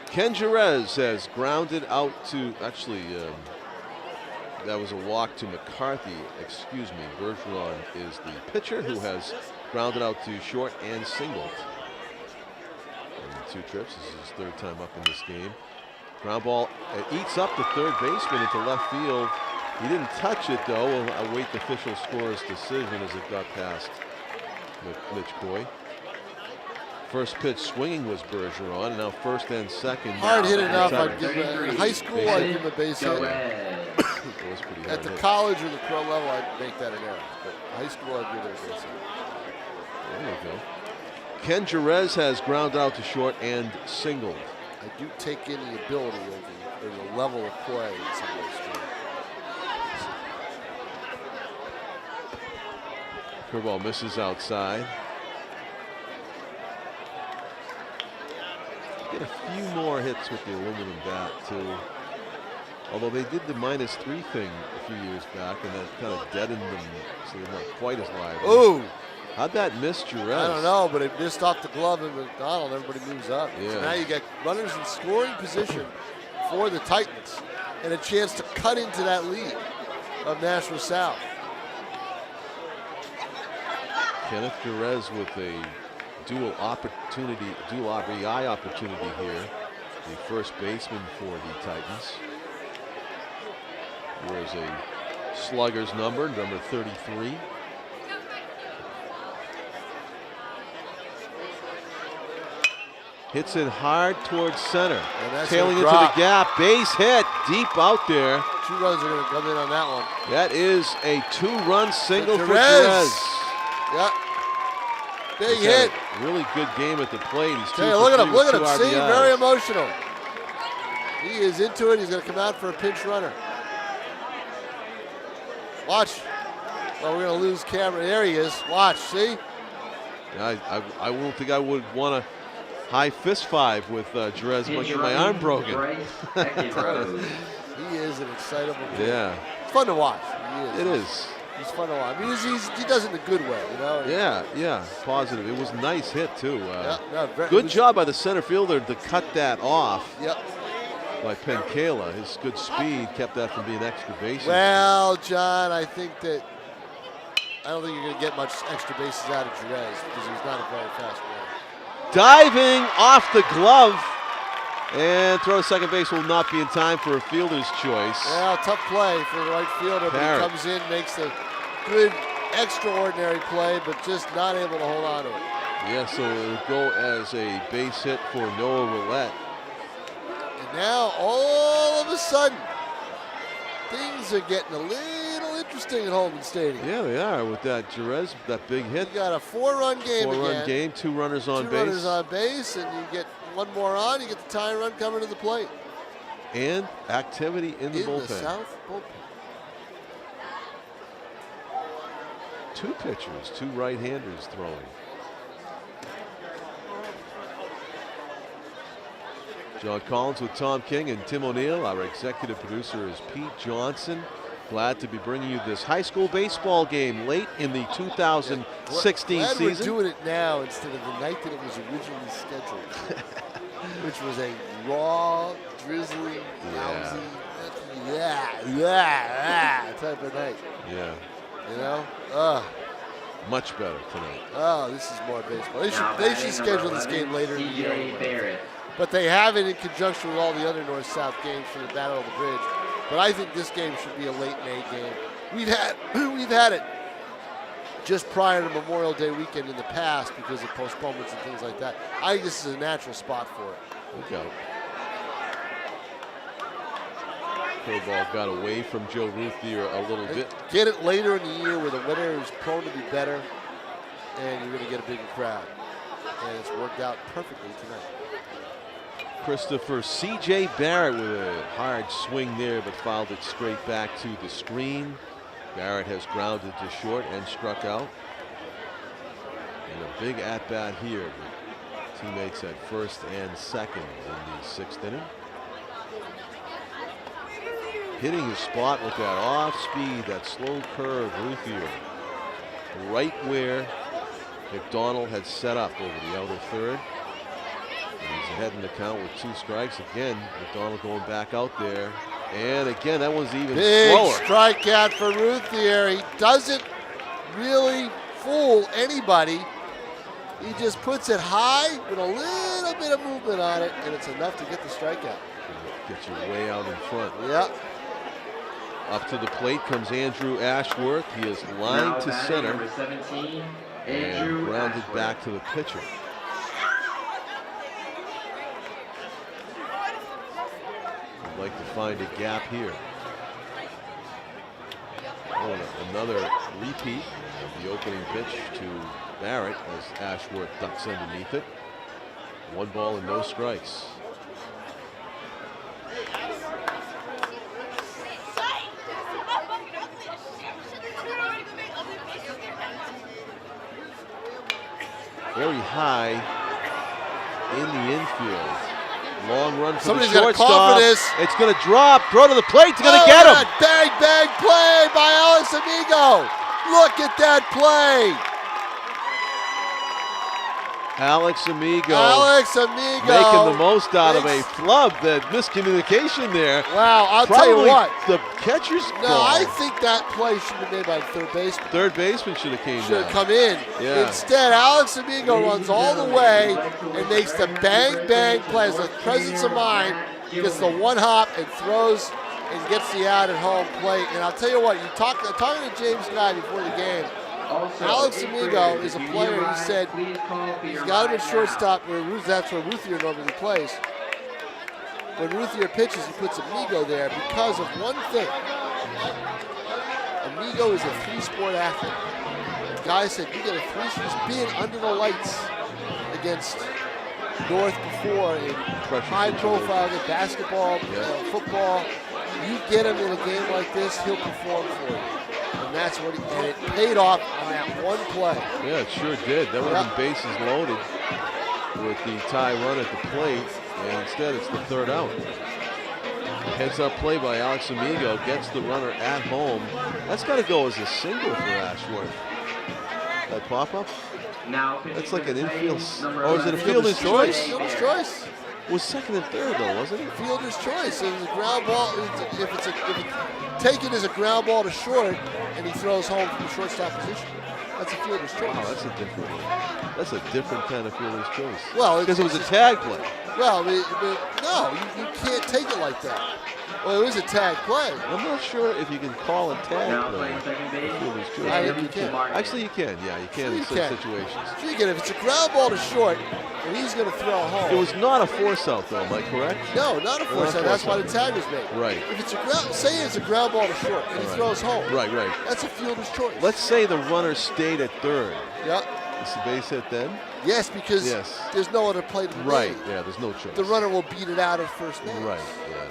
Ken Jerez has grounded out to, actually, that was a walk to McCarthy. Excuse me, Bergeron is the pitcher who has grounded out to short and singled. In 2 trips, this is his 3rd time up in this game. Ground ball eats up the third baseman into left field. He didn't touch it though. We'll await the official scorer's decision as it got past Mitch Coy. First pitch swinging was Bergeron, and now first and second. Hard hit enough. I'd give in high school, I'd give him a base hit. At the college or the pro level, I'd make that an error. But high school, I'd give it a base hit. There you go. Ken Jerez has ground out to short and singled. I do take in the ability of the level of play in some of those games. Curveball misses outside. Get a few more hits with the aluminum bat too. Although they did the -3 thing a few years back, and that kind of deadened them, so they're not quite as liable. Ooh! How'd that miss Jerez? I don't know, but it missed off the glove of McDonald. Everybody moves up. Yeah. So now you got runners in scoring position for the Titans, and a chance to cut into that lead of Nashua South. Kenneth Jerez with a dual RBI opportunity here. The first baseman for the Titans. Wears a slugger's number 33. Hits it hard towards center. Tailing into the gap. Base hit deep out there. 2 runs are going to come in on that one. That is a 2-run single for Jerez. Yep. Big hit. Really good game at the plate. He's look at him. Look at him. RBIs. See, very emotional. He is into it. He's going to come out for a pinch runner. Watch. Well, we're going to lose camera. There he is. Watch. See? I won't think I would want to high fist 5 with Jerez. I'm going to get my arm broken. He is an excitable player. Yeah. It's fun to watch. He is. It is. He's fun to watch. I mean, he does it in a good way, you know? Yeah, positive. It was a nice hit, too. Good job by the center fielder to cut that off. Yep. By Penkela. His good speed kept that from being extra bases. Well, John, I don't think you're going to get much extra bases out of Jerez because he's not a very fast runner. Diving off the glove. And throw to second base will not be in time for a fielder's choice. Well, tough play for the right fielder, but he comes in, makes a good, extraordinary play, but just not able to hold on to it. Yeah, so it'll go as a base hit for Noah Willett. And now, all of a sudden, things are getting a little interesting at Holman Stadium. Yeah, they are with that Jerez, that big hit. You got a 4-run game again. 4-run game, 2 runners on base. 2 runners on base, and you get 1 more on, you get the tying run coming to the plate. And activity in the bullpen. In the South bullpen. 2 pitchers, 2 right-handers throwing. John Collins with Tom King and Tim O'Neill. Our executive producer is Pete Johnson. Glad to be bringing you this high school baseball game late in the 2016 glad season. We're doing it now instead of the night that it was originally scheduled, which was a raw, drizzly, lousy, type of night. Yeah. You know? Much better tonight. Oh, this is more baseball. They should schedule this game later in the year. But they have it in conjunction with all the other North-South games for the Battle of the Bridge. But I think this game should be a late May game. We've had it just prior to Memorial Day weekend in the past because of postponements and things like that. I think this is a natural spot for it. Okay. Curveball got away from Joe Ruthier a little bit. Get it later in the year where the winner is prone to be better, and you're going to get a bigger crowd. And it's worked out perfectly tonight. Christopher C.J. Barrett with a hard swing there, but fouled it straight back to the screen. Barrett has grounded to short and struck out. And a big at-bat here with teammates at first and second in the 6th inning. Hitting his spot with that off-speed, that slow curve, Ruthier. Right where McDonald had set up over the outer third. And he's ahead in the count with 2 strikes. Again, McDonald going back out there. And again, that one's even slower. Big strikeout for Ruthier. He doesn't really fool anybody. He just puts it high with a little bit of movement on it, and it's enough to get the strikeout. Get you way out in front. Yep. Up to the plate comes Andrew Ashworth. He is lined to center number 17, and Andrew grounded Ashworth. back to the pitcher. Would like to find a gap here. Oh, another repeat of the opening pitch to Barrett as Ashworth ducks underneath it. 1 ball and no strikes. Very high in the infield. Long run for Somebody's the got to call for shortstop. this. It's going to drop. Throw to the plate. It's going to get him. Bang, bang play by Alex Amigo. Look at that play. Alex Amigo making the most out of a flub. That miscommunication there. Wow, I'll Probably tell you what. the catcher's No, ball. I think that play should have been made by the third baseman. Third baseman should have came Should have down. come in. Yeah. Instead, Alex Amigo runs all the way and makes the bang, bang play. Has the presence of mind, gets the 1 hop and throws and gets the out at home plate. And I'll tell you what, talking to James Guy before the game, Alex Amigo is a player, he said, he's got him at shortstop, that's where Ruthier normally plays. When Ruthier pitches, he puts Amigo there because of one thing. Amigo is a 3-sport athlete. The guy said, you get a 3-sport, being under the lights against North before in high profile, in basketball, football. You get him in a game like this, he'll perform for you. And that's what and it paid off on that one play. Yeah, it sure did. That would have been bases loaded with the tie run at the plate, and instead it's the 3rd out. Heads up play by Alex Amigo, gets the runner at home. That's got to go as a single for Ashworth. That pop-up? That's like an infield, or is it a fielder's choice? Fielder's choice. Was 2nd and 3rd though, wasn't it? Fielder's choice. It was a ground ball. If it's taken as a ground ball to short, and he throws home from the shortstop position, that's a fielder's choice. Oh, that's a different kind of fielder's choice. Well, because it was a tag play. Well, no, you can't take it like that. Well, it was a tag play. I'm not sure if you can call a tag play. Fielder's choice. I think you can. Actually, you can. Yeah, you can in some situations. Sure you can. If it's a ground ball to short, and he's going to throw home. It was not a force out, though. Am I correct? No, not a force out. That's why the tag was made. Right. If it's say it's a ground ball to short, and he throws home. Right. That's a fielder's choice. Let's say the runner stayed at 3rd. Yep. Is the base hit then? Yes, because there's no other play to be made. Yeah, there's no choice. The runner will beat it out at first base. Right, yeah.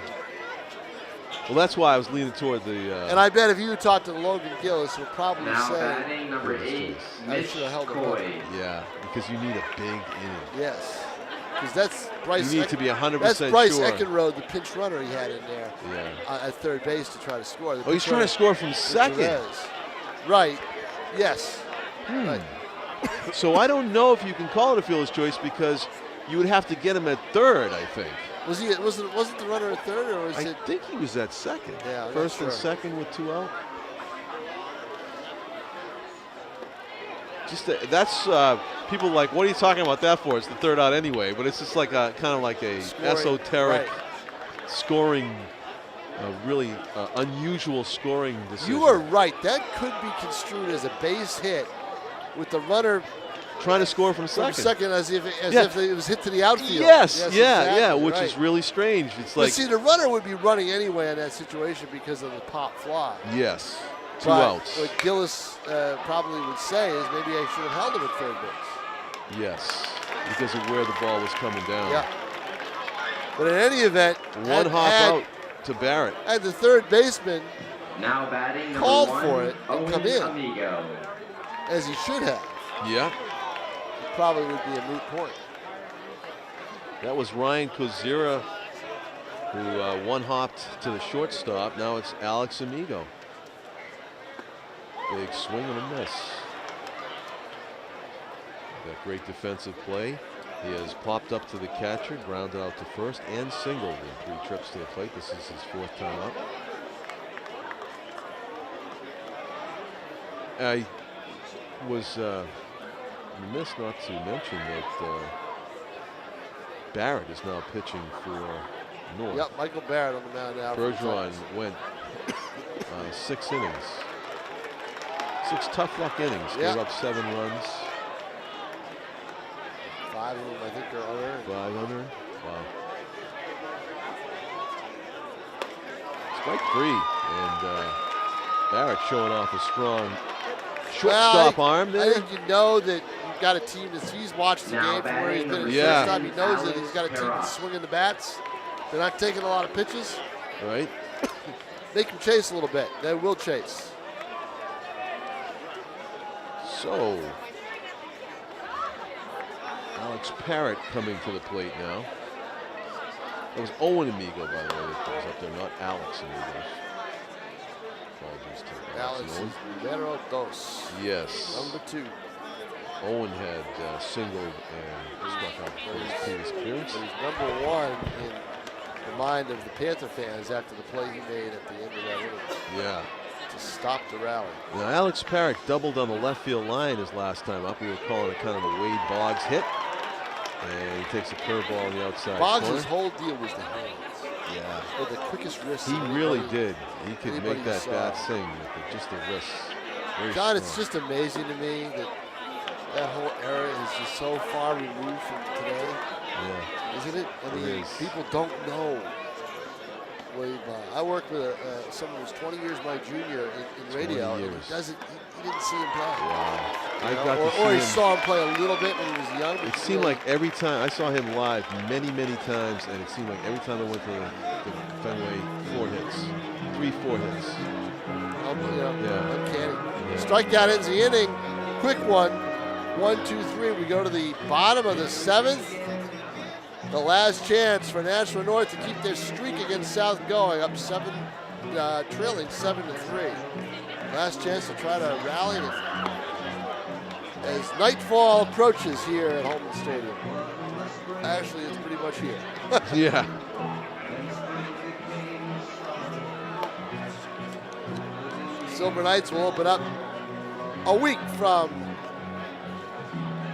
Well, that's why I was leaning toward the... and I bet if you talked to Logan Gillis, he'll probably now say... batting number 8, I should have held him up. Yeah, because you need a big inning. Yes. Because that's Bryce... You need to be 100% That's Bryce sure. Eckenrode, the pinch runner he had in there at third base to try to score. Oh, he's trying to score from second. Right. Yes. Right. So I don't know if you can call it a fielder's choice because you would have to get him at 3rd, I think. Wasn't the runner at 3rd, or was it? I think he was at 2nd. Yeah, I'm First not and sure. 2nd with 2 out. Just that's people like, what are you talking about that for? It's the 3rd out anyway. But it's just like a kind of like a esoteric scoring a really unusual scoring decision. You are right. That could be construed as a base hit with the runner trying to score from second. As if it was hit to the outfield. Yes, exactly, which right. is really strange. It's But like, see, the runner would be running anyway in that situation because of the pop fly. yes, 2 But outs. what Gillis probably would say is maybe I should have held him at third base. Yes, because of where the ball was coming down. Yeah. But in any event, One hop out to Barrett. And the third baseman Now batting called number for 1, it and come Owen in. Amigo. as he should have. Yeah. It probably would be a moot point. That was Ryan Kozira who one-hopped to the shortstop. Now it's Alex Amigo. Big swing and a miss. That great defensive play. He has popped up to the catcher, grounded out to first, and singled in 3 trips to the plate. This is his 4th time up. I was remiss not to mention that Barrett is now pitching for North. Yep, Michael Barrett on the mound now. Bergeron went 6 innings. 6 tough luck innings. Yep. Gave up 7 runs. 5 of them, I think, are unearned. 5 unearned. Wow. Strike 3, and Barrett showing off a strong shortstop arm there. I think you know that you've got a team that he's watched the game from where he's been his first time. He knows that he's got a team that's swinging the bats. They're not taking a lot of pitches. Right. Make them chase a little bit. They will chase. So, Alex Parrott coming to the plate now. That was Owen Amigo, by the way, that was up there, not Alex Amigo. Apologies to Alex Owen. is numero dos. Yes. Number 2. Owen had singled and struck out for his previous appearance. But he's number 1 in the mind of the Panther fans after the play he made at the end of that inning. Yeah. To stop the rally. Now, Alex Parrott doubled on the left field line his last time up. We were calling it kind of a Wade Boggs hit. And he takes a curveball on the outside Boggs' corner. whole deal was the hands. Yeah. With the quickest wrist. He really did. He could anybody make that saw. bat sing with just the wrists. Very John, it's strong. just amazing to me that that whole era is just so far removed from today. Yeah. Isn't it? I It mean, is. people don't know Wade Boggs. I worked with someone who was 20 years my junior in radio, and years. he didn't see him play. Wow. You I know, got to see or he him. saw him play a little bit when he was young. but It he seemed really- like every time I saw him live many times, and it seemed like every time I went to the Fenway, 4 hits. 3-4 hits. Yeah. Uncanny. Yeah. Strikeout ends the inning. Quick one. 1, 2, 3. We go to the bottom of the 7th. The last chance for Nashua North to keep their streak against South going, up trailing 7-3. Last chance to try to rally it as nightfall approaches here at Holman Stadium. Actually, it's pretty much here. Yeah. Silver Knights will open up a week from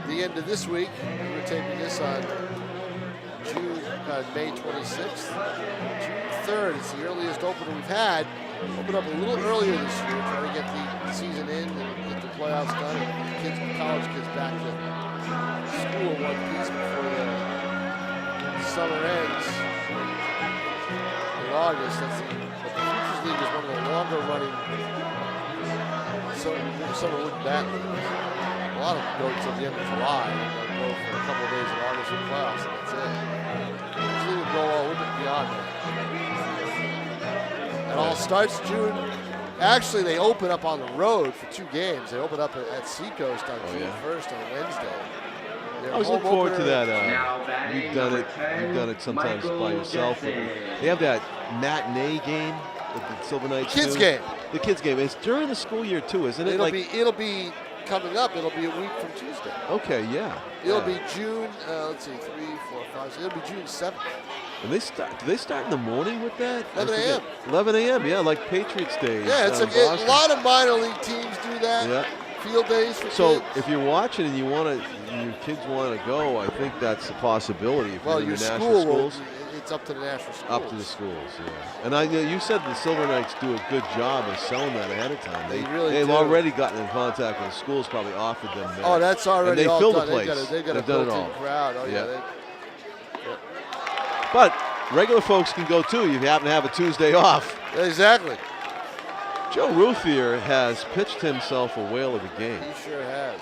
the end of this week. We're taping this on May 26th. June 3rd is the earliest opener we've had. Opened up a little earlier this year, trying to get the season in and get the playoffs done and get college kids back to school in one piece before the summer ends in August. But the Futures League is one of the longer running summer league bat leagues. A lot of them go until the end of July. They'll go for a couple of days in August for playoffs, and that's it. Usually we'll go a little bit beyond that. It all starts June. Actually, they open up on the road for 2 games. They open up at Seacoast on June 1st on Wednesday. Their I was home looking forward to opener- that. You've done it sometimes by yourself. They have that matinee game that the Silver Knights Kids do. game. The kids game. It's during the school year too, isn't it? It'll be coming up. It'll be a week from Tuesday. Okay, yeah. It'll Yeah. be June. Let's see, 3, 4, 5. So it'll be June 7th. And do they start in the morning with that? 11 a.m. 11 a.m. Yeah, like Patriots Day. Yeah, it's a lot of minor league teams do that. Yeah. Field days for So kids. if you're watching and your kids want to go, I think that's a possibility. If Well, you're your in the school national will. schools. it's up to the Nashua schools. Up to the schools, yeah. And you said the Silver Knights do a good job of selling that ahead of time. They've do. already gotten in contact with the schools, probably offered them that. Oh, that's already and they all fill done. the place. They've got a done it built-in all. crowd. Oh, Yeah. yeah. But regular folks can go too if you happen to have a Tuesday off. Exactly. Joe Ruthier has pitched himself a whale of a game. He sure has.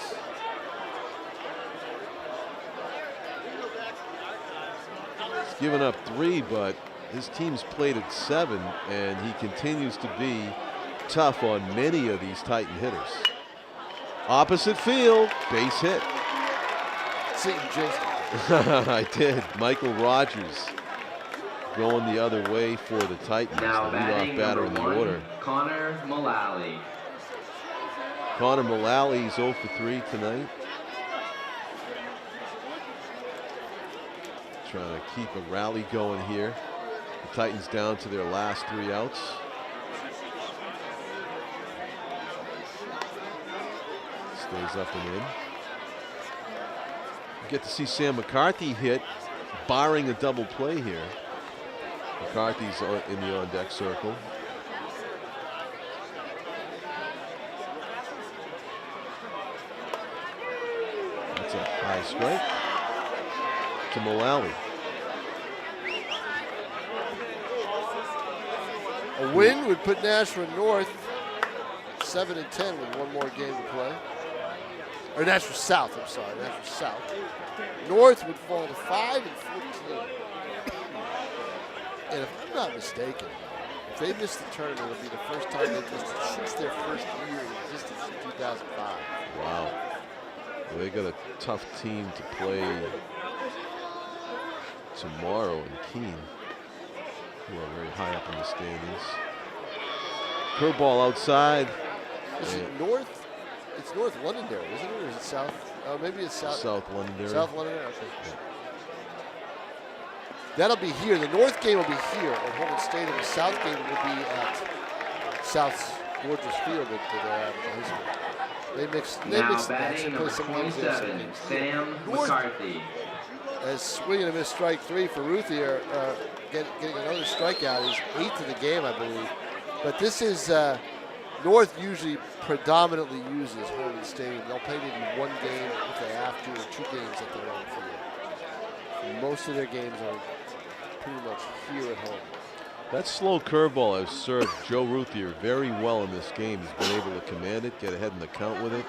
He's given up 3, but his team's played at 7, and he continues to be tough on many of these Titan hitters. Opposite field, base hit. See, Jason. I did. Michael Rogers going the other way for the Titans. Now the leadoff batter in the order. Connor Mullally. Connor Mullally's 0 for 3 tonight. Trying to keep a rally going here. The Titans down to their last 3 outs. Stays up and in. You get to see Sam McCarthy hit, barring a double play here. McCarthy's in the on-deck circle. That's a high strike to Mullally. A win would put Nashua North 7-10 with one more game to play. Or Nashua South, I'm sorry, Nashua South. North would fall to 5-14. And if I'm not mistaken, if they miss the tournament, it'll be the first time they've missed it since their first year in existence in 2005. Wow. Well, they got a tough team to play tomorrow in Keene, who are very high up in the standings. Curveball outside. Is it North? It's North Londonderry, isn't it? Or is it South? Oh, maybe it's South. South Londonderry. South Londonderry, okay. Yeah. That'll be here. The North game will be here at Holman Stadium. The South game will be at South's gorgeous field that they're at the high school. They mix the match. They play some games there. 27, Sam North, McCarthy. as swinging a missed strike 3 for Ruthier, getting another strikeout. He's 8th of the game, I believe. But this is North usually predominantly uses Holman Stadium. They'll play maybe one game if they have to, or 2 games at their own field. Most of their games are pretty much here at home. That slow curveball has served Joe Ruthier very well in this game. He's been able to command it, get ahead in the count with it.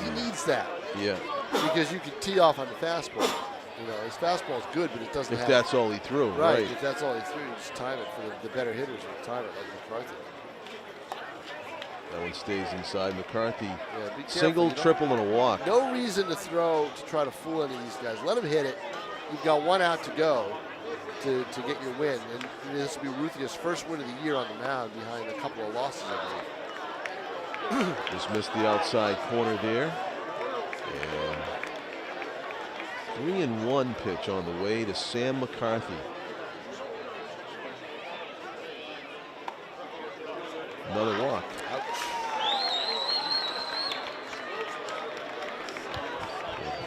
He needs that. Yeah. Because you can tee off on the fastball. You know, his fastball is good, but it doesn't If have. that's all he threw, right. right. If that's all he threw, you just time it for the better hitters. You time it like McCarthy. That one stays inside. McCarthy, Yeah, be careful, single, you know? triple, and a walk. No reason to throw to try to fool any of these guys. Let them hit it. You've got 1 out to go to get your win. And this will be Ruthier's first win of the year on the mound behind a couple of losses, I believe. Just missed the outside corner there. And 3-1 pitch on the way to Sam McCarthy. Another walk. Ouch.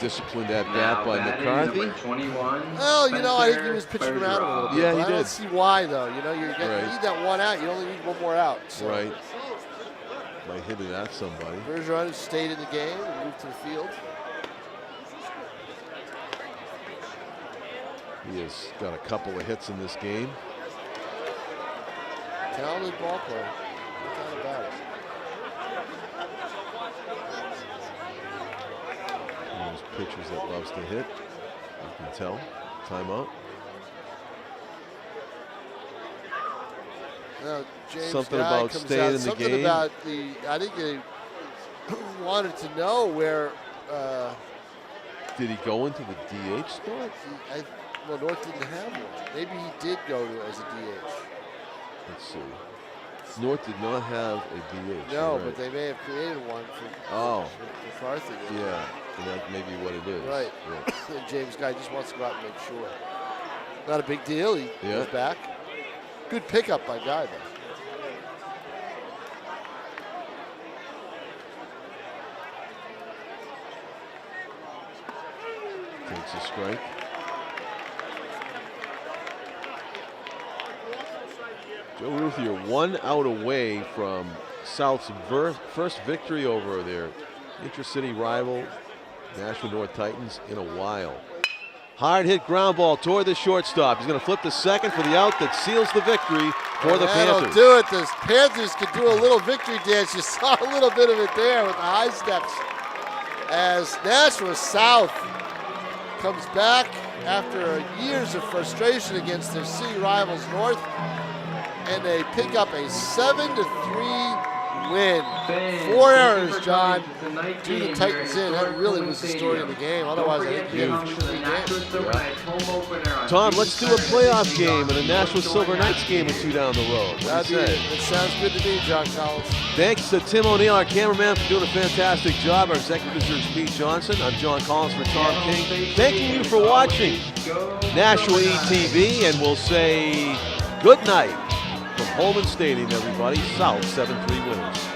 Disciplined at bat by McCarthy. 21, Well, you know, I think he was pitching around a little bit. Yeah, he but I don't did. see why, though. You know, you Right. need that 1 out. You only need 1 more out. So. Right. Might hit it at somebody. Bergeron stayed in the game and moved to the field. He has got a couple of hits in this game. Talented ball player. No doubt about it. One of those pitchers that loves to hit. You can tell. Timeout. Now, James Something Guy about comes staying out, in the something game. about I think they wanted to know where. Did he go into the DH spot? Well, North didn't have one. Maybe he did go to as a DH. Let's see. North did not have a DH. No, right. but they may have created one for McCarthy. Yeah, and that may be what it is. Right. Yeah. And James Guy just wants to go out and make sure. Not a big deal. He goes back. Good pickup by Guy, though. Takes a strike. Joe Ruth, you're 1 out away from South's first victory over their intra-city rival, Nashua North Titans, in a while. Hard hit ground ball toward the shortstop. He's going to flip the second for the out that seals the victory for the That'll Panthers. do it. The Panthers could do a little victory dance. You saw a little bit of it there with the high steps as Nashua South comes back after years of frustration against their city rivals North, and they pick up a 7-3 win. 4 errors, John, drew the Titans in. That really was the story of the game. Otherwise, I think we had a 3-3 game. Tom, let's do a playoff game and a Nashua Silver Knights game or two down the road. What do you say? It sounds good to me, John Collins. Thanks to Tim O'Neill, our cameraman, for doing a fantastic job. Our executive producer is Pete Johnson. I'm John Collins for Tom King. Thanking you for watching Nashua ETV, and we'll say good night from Holman Stadium, everybody. South 7-3 winners.